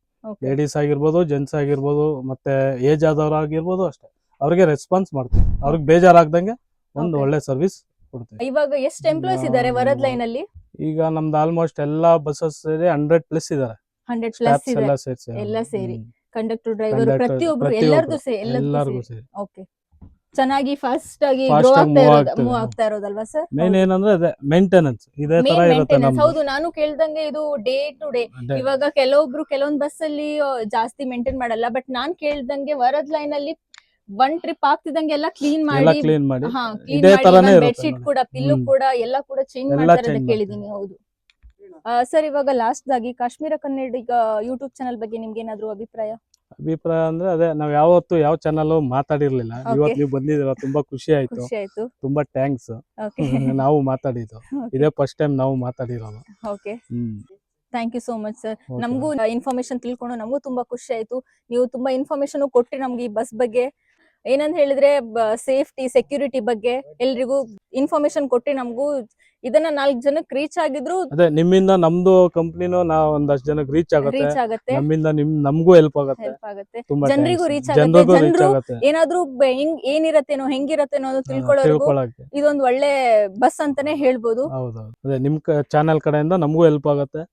ಲೇಡೀಸ್ ಆಗಿರ್ಬೋದು, ಜೆಂಟ್ಸ್ ಆಗಿರ್ಬೋದು, ಮತ್ತೆ ಏಜ್ ಆದವ್ರು ಆಗಿರ್ಬೋದು, ಅಷ್ಟೇ ಅವ್ರಿಗೆ ರೆಸ್ಪಾನ್ಸ್ ಮಾಡ್ತೀವಿ, ಅವ್ರಿಗೆ ಬೇಜಾರಾಗ್ದಂಗೆ ಒಂದು ಒಳ್ಳೆ ಸರ್ವಿಸ್ ಕೊಡ್ತೀವಿ. ಇವಾಗ ಎಷ್ಟು ಎಂಪ್ಲಾಯ್ಸ್ ಇದಾರೆ ವರದ್ ಲೈನ್ ಅಲ್ಲಿ? ಈಗ ನಮ್ದು ಆಲ್ಮೋಸ್ಟ್ ಎಲ್ಲಾ ಬಸ್ಸಸ್ 100+ ಇದಾರೆ, 100+ ಎಲ್ಲ ಸೇರಿ ಕಂಡಕ್ಟರ್ ಡ್ರೈವರ್ ಪ್ರತಿಯೊಬ್ರು ಎಲ್ಲರಿಗೂ ಸೇರಿ. ಓಕೆ, ಚೆನ್ನಾಗಿ ಫಾಸ್ಟ್ ಆಗಿ ಮೂವ್ ಆಗ್ತಾ ಇರೋದಲ್ವಾ ಸರ್? ಮೇನ್ ಏನಂದ್ರೆ ಅದೇ ಮೇಂಟೆನೆನ್ಸ್ ಇದೇ ತರ ಇರುತ್ತೆ ನಮ್ದು. ಹೌದು, ನಾನು ಕೇಳ್ದಂಗೆ ಇದು ಡೇ ಟು ಡೇ. ಇವಾಗ ಕೆಲವೊಂದ್ ಬಸ್ ಅಲ್ಲಿ ಜಾಸ್ತಿ ಮೇಂಟೈನ್ ಮಾಡಲ್ಲ, ಬಟ್ ನಾನ್ ಕೇಳ್ದಂಗೆ ವರದ್ ಲೈನ್ ಅಲ್ಲಿ 1 ಟ್ರಿಪ್ ಆಗ್ತಿದಂಗೆ ಎಲ್ಲ ಕ್ಲೀನ್ ಮಾಡಿ ಬೆಡ್ ಶೀಟ್ ಕೂಡ, ಪಿಲ್ಲು ಕೂಡ ಎಲ್ಲ ಕೂಡ ಚೇಂಜ್ ಮಾಡ್ತಾರೆ ಅಂತ ಕೇಳಿದೀನಿ. ಹೌದು ಸರ್, ಇವಾಗ ಲಾಸ್ಟ್ ಆಗಿ ಕಾಶ್ಮೀರ ಕನ್ನಡಿಗ ಯೂಟ್ಯೂಬ್ ಚಾನಲ್ ಬಗ್ಗೆ ನಿಮ್ಗೆ ಏನಾದ್ರು ಅಭಿಪ್ರಾಯ ಅಂದ್ರೆ ಅದೇ, ನಾವ್ ಯಾವತ್ತು ಯಾವ ಚಾನಲ್ ಮಾತಾಡಿರ್ಲಿಲ್ಲ, ಇವತ್ತು ನೀವು ಬಂದಿದ್ದೀರಾ, ತುಂಬಾ ಖುಷಿ ಆಯ್ತು, ತುಂಬಾ ಥ್ಯಾಂಕ್ಸ್. ನಾವು ಮಾತಾಡಿದ್ದು ಇದೇ ಫಸ್ಟ್ ಟೈಮ್ ನಾವು ಮಾತಾಡಿರೋದು. Thank you so much sir. ನಮಗೂ ಇನ್ಫಾರ್ಮೇಶನ್ ತಿಳ್ಕೊಂಡು ನಮಗೂ ತುಂಬಾ ಖುಷಿ ಆಯ್ತು. ನೀವು ತುಂಬಾ ಇನ್ಫಾರ್ಮೇಶನ್ ಕೊಟ್ರಿ ನಮ್ಗೆ ಈ ಬಸ್ ಬಗ್ಗೆ. ಏನಂತ ಹೇಳಿದ್ರೆ ಸೇಫ್ಟಿ ಸೆಕ್ಯೂರಿಟಿ ಬಗ್ಗೆ ಎಲ್ರಿಗೂ ಇನ್ಫಾರ್ಮೇಶನ್ ಕೊಟ್ಟಿ ನಮಗೂ ಇದನ್ನ 4 ಜನಕ್ಕೆ ರೀಚ್ ಆಗಿದ್ರು. ಅದೇ ನಿಮ್ಮಿಂದ ನಮ್ದು ಕಂಪ್ನಿನೂ ಒಂದಷ್ಟು ಜನಕ್ಕೆ ರೀಚ್ ಆಗುತ್ತೆ, ನಮ್ಮಿಂದ ನಮಗೂ ಹೆಲ್ಪ್ ಆಗುತ್ತೆ, ಜನರಿಗೂ ರೀಚ್ ಆಗುತ್ತೆ. ಜನರು ಏನಾದ್ರೂ ಏನಿರತ್ತೇನೋ ಹೆಂಗಿರತ್ತೇನೋ ಅದು ತಿಳ್ಕೊಳ್ಳೋಕೆ ಇದೊಂದು ಒಳ್ಳೆ ಬಸ್ ಅಂತಾನೆ ಹೇಳ್ಬೋದು. ಹೌದೌದು, ಅದೇ ನಿಮ್ ಚಾನೆಲ್ ಕಡೆಯಿಂದ ನಮಗೂ ಹೆಲ್ಪ್ ಆಗುತ್ತೆ,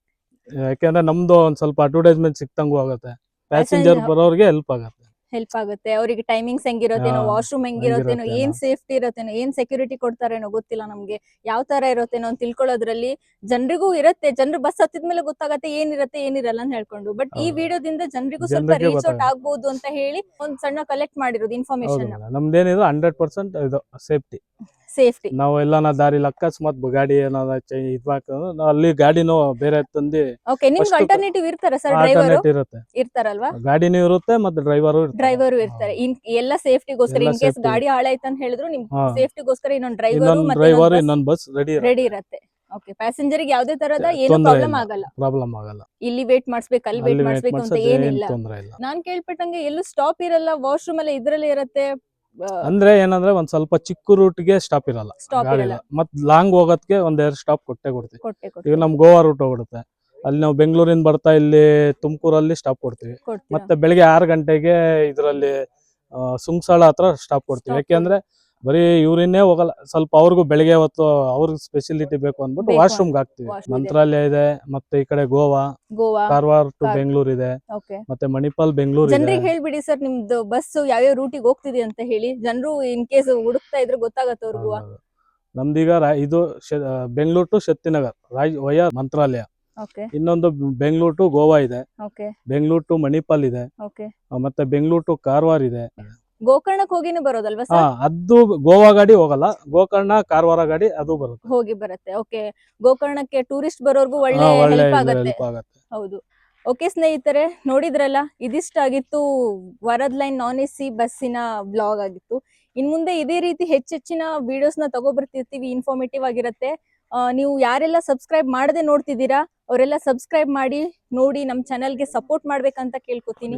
ಯಾಕೆಂದ್ರೆ ನಮ್ದು ಒಂದ್ ಸ್ವಲ್ಪ ಅಡ್ವರ್ಟೈಸ್ಮೆಂಟ್ ಸಿಕ್ತಂಗೂ ಆಗುತ್ತೆ, ಪ್ಯಾಸೆಂಜರ್ ಬರೋರ್ಗೆ ಹೆಲ್ಪ್ ಆಗುತ್ತೆ. ಹೆಲ್ಪ್ ಆಗುತ್ತೆ. ಅವರಿಗೆ ಟೈಮಿಂಗ್ಸ್ ಹೆಂಗಿರತ್ತೇನೋ, ಹಾ, ವಾಶ್ರೂಮ್ ಹೆಂಗಿರತ್ತೇನೋ, ಹೆಂಗಿರತ್ತೇನೋ. ಏನ್ ಸೇಫ್ಟಿ ಇರತ್ತೇನೋ, ಏನ್ ಸೆಕ್ಯೂರಿಟಿ ಕೊಡ್ತಾರೇನೋ ಗೊತ್ತಿಲ್ಲ ನಮ್ಗೆ. ಯಾವ ತರ ಇರತ್ತೇನೋ ಅಂತ ತಿಳ್ಕೊಳ್ಳೋದ್ರಲ್ಲಿ ಜನರಿಗೂ ಇರತ್ತೆ. ಜನರು ಬಸ್ ಹತ್ತಿದ್ಮೇಲೆ ಗೊತ್ತಾಗತ್ತೆ ಏನಿರತ್ತೆ ಏನಿರಲ್ಲ ಅಂತ ಹೇಳ್ಕೊಂಡು. ಬಟ್ ಈ ಹೌದು. ವಿಡಿಯೋದಿಂದ ಜನರಿಗೂ ಸ್ವಲ್ಪ ಜನರಿಗೆ ರೀಚ್ ಔಟ್ ಗೊತ್ತಾಗುತ್ತೆ. ಆಗ್ಬೋದು ಅಂತ ಹೇಳಿ ಒಂದ್ ಸಣ್ಣ ಕಲೆಕ್ಟ್ ಮಾಡಿರೋದು ಹೌದು ಇನ್ಫಾರ್ಮೇಶನ್. ಮೇಡಮ್, ನಮ್ದೇನಿದ್ರು 100% ಇದು ಸೇಫ್ಟಿ. ಸೇಫ್ಟಿ. ನಾವು ಎಲ್ಲಾನ ದಾರಿಲಿ ಅಕಸ್ಮಾತ್ ಗಾಡಿ ಏನಾರ ಇದ್ಮಾಡ್ಕೊಂಡ್ರೆ ನಾವು ಅಲ್ಲಿ ಗಾಡಿನೂ ಬೇರೆ ತಂದು ಓಕೆ, ನಿಮ್ಗೆ first ಅಲ್ಟರ್ನೇಟಿವ್ ಇರ್ತಾರ ಸರ್? ಡ್ರೈವರು ಆಲ್ಟರ್ನೇಟ್ ಇರುತ್ತೆ. ಇರ್ತಾರಲ್ವಾ? ಗಾಡಿನೂ ಇರುತ್ತೆ ಮತ್ತೆ ಡ್ರೈವರು ಡ್ರೈವರು ಇರ್ತಾರೆ. ಎಲ್ಲ ಸೇಫ್ಟಿಗೋಸ್ಕರ, ಎಲ್ಲ ಇನ್ ಕೇಸ್ safety. ಗಾಡಿ ಹಾಳಾಯ್ತು ಅಂತ ಹೇಳಿದ್ರು ನಿಮ್ ಹಾ. ಸೇಫ್ಟಿಗೋಸ್ಕರ ಇನ್ನೊಂದು ಡ್ರೈವರು ಇನ್ನೊಂದು ಮತ್ತೆ ಡ್ರೈವರ್ ಇನ್ನೊಂದು ಬಸ್ ರೆಡಿ ರೆಡಿ ಇರತ್ತೆ. ಓಕೆ, ಪ್ಯಾಸೆಂಜರ್ ಗೆ ಯಾವ್ದೇ ತರದ ಏನು ತೊಂದ್ರೆ ಪ್ರಾಬ್ಲಮ್ ಇಲ್ಲ. ಆಗಲ್ಲ. ಪ್ರಾಬ್ಲಮ್ ಆಗಲ್ಲ. ಇಲ್ಲಿ ವೇಟ್ ಮಾಡಿಸ್ಬೇಕು, ಅಲ್ಲಿ ವೇಟ್ ಅಲ್ಲಿ ವೇಟ್ ಮಾಡಿಸ್ಬೇಕು ಅಂತ ಮಾಡ್ಸೋದು ಏನ್ ಏನಿಲ್ಲ. ತೊಂದ್ರೆ ಇಲ್ಲ. ನಾನ್ ಕೇಳ್ಪಟ್ಟಂಗೆ ಎಲ್ಲೂ ಸ್ಟಾಪ್ ಇರಲ್ಲ, ವಾಶ್ರೂಮ್ ಎಲ್ಲ ಇದ್ರಲ್ಲೇ ಇರತ್ತೆ. ಅಂದ್ರೆ ಏನಂದ್ರೆ ಒಂದ್ ಸ್ವಲ್ಪ ಚಿಕ್ಕ ರೂಟ್ಗೆ ಸ್ಟಾಪ್ ಇರಲ್ಲ ಸ್ಟಾಪ್ ಗಾಡಿ. ಇರಲ್ಲ. ಮತ್ ಲಾಂಗ್ ಹೋಗೋದಕ್ಕೆ ಒಂದೆರಡು ಸ್ಟಾಪ್ ಕೊಡ್ತೀವಿ. ಕೊಟ್ಟೆ ಈಗ ನಮ್ ಗೋವಾ ರೂಟ್ ಹೋಗ್ಬಿಡುತ್ತೆ, ಅಲ್ಲಿ ನಾವು ಬೆಂಗಳೂರಿಂದ ಬರ್ತಾ ಇಲ್ಲಿ ತುಮಕೂರಲ್ಲಿ ಸ್ಟಾಪ್ ಕೊಡ್ತೀವಿ. ಕೊಡ್ತೀರಾ? ಮತ್ತೆ ಬೆಳಿಗ್ಗೆ 6 ಗಂಟೆಗೆ ಇದರಲ್ಲಿ ಸುಂಗ್ಸಾಳ ಹತ್ರ ಸ್ಟಾಪ್ ಕೊಡ್ತೀವಿ. Stop ಯಾಕೆಂದ್ರೆ ಬರೀ ಇವ್ರಿನ್ನೇ ಹೋಗಲ್ಲ, ಸ್ವಲ್ಪ ಅವ್ರಿಗೂ ಬೆಳಿಗ್ಗೆ ಹೊತ್ತು ಅವ್ರಿಗೆ ಸ್ಪೆಷಾಲಿಟಿ ಬೇಕು ಅಂದ್ಬಿಟ್ಟು ಬೇಕು ವಾಶ್ರೂಮ್ಗೆ ಹಾಕ್ತಿವಿ. washroom ಇದೆ. ಮಂತ್ರಾಲಯ ಇದೆ, ಮತ್ತೆ ಈ ಕಡೆ ಗೋವಾ, ಗೋವಾ. ಕಾರವಾರ ಟು ಕಾರ್- ಬೆಂಗಳೂರು ಇದೆ, ಓಕೆ, ಮತ್ತೆ ಮಣಿಪಾಲ್ ಬೆಂಗಳೂರು ಇದೆ. ಜನರಿಗೆ ಹೇಳ್ಬಿಡಿ ಸರ್ ನಿಮ್ದು ಬಸ್ ಯಾವ್ಯಾವ ರೂಟಿಗೆ ಹೋಗ್ತಿದೆ ಅಂತ ಹೇಳಿ. ಜನರು ಇನ್ ಕೇಸ್ ಹುಡುಕ್ತಾ ಇದ್ರೆ ಗೊತ್ತಾಗತ್ತೆ ಅವ್ರಿಗೂ. ಹೌದು. ನಮ್ದೀಗ ಇದು Bengaluru to Shaktinagar via Mantralaya. Okay, ಇನ್ನೊಂದು ಬೆಂಗಳೂರು ಟು ಗೋವಾ ಇದೆ, ಓಕೆ, ಬೆಂಗಳೂರು ಟು ಮಣಿಪಾಲ್ ಇದೆ, ಓಕೆ. ಮತ್ತೆ ಬೆಂಗಳೂರು ಟು ಕಾರವಾರ ಇದೆ. ಗೋಕರ್ಣಕ್ ಹೋಗಿನೂ ಬರೋದಲ್ವಾ ಹಾ, ಸರ್? ಅದು ಗೋವಾ ಗಾಡಿ ಹೋಗಲ್ಲ, ಗೋಕರ್ಣ ಕಾರವಾರ ಗಾಡಿ ಅದು ಬರುತ್ತೆ. ಹೋಗಿ ಬರುತ್ತೆ. ಓಕೆ, ಗೋಕರ್ಣಕ್ಕೆ ಟೂರಿಸ್ಟ್ ಬರೋರ್ಗು ಒಳ್ಳೆ ಒಳ್ಳೆ ಹೆಲ್ಪ್ ಆಗತ್ತೆ. ಹೆಲ್ಪ್ ಆಗತ್ತೆ. ಹೌದು. ಓಕೆ ಸ್ನೇಹಿತರೆ, ನೋಡಿದ್ರಲ್ಲ, ಇದಿಷ್ಟಾಗಿತ್ತು ವರದ್ ಲೈನ್ ನಾನ್ AC ಬಸ್ಸಿನ ಬ್ಲಾಗ್ ಆಗಿತ್ತು. ಇನ್ ಮುಂದೆ ಇದೇ ರೀತಿ ಹೆಚ್ಚೆಚ್ಚಿನ ವಿಡಿಯೋಸ್ ನ ತಗೊಬರ್ತಿರ್ತೀವಿ. ಇನ್ಫಾರ್ಮೇಟಿವ್ ಆಗಿರತ್ತೆ. ನೀವು ಯಾರೆಲ್ಲ ಸಬ್ಸ್ಕ್ರೈಬ್ ಮಾಡದೆ ನೋಡ್ತಿದ್ದೀರಾ ಅವರೆಲ್ಲ ಸಬ್ಸ್ಕ್ರೈಬ್ ಮಾಡಿ ನೋಡಿ, ನಮ್ ಚಾನೆಲ್ಗೆ ಸಪೋರ್ಟ್ ಮಾಡ್ಬೇಕಂತ ಕೇಳ್ಕೊತೀನಿ.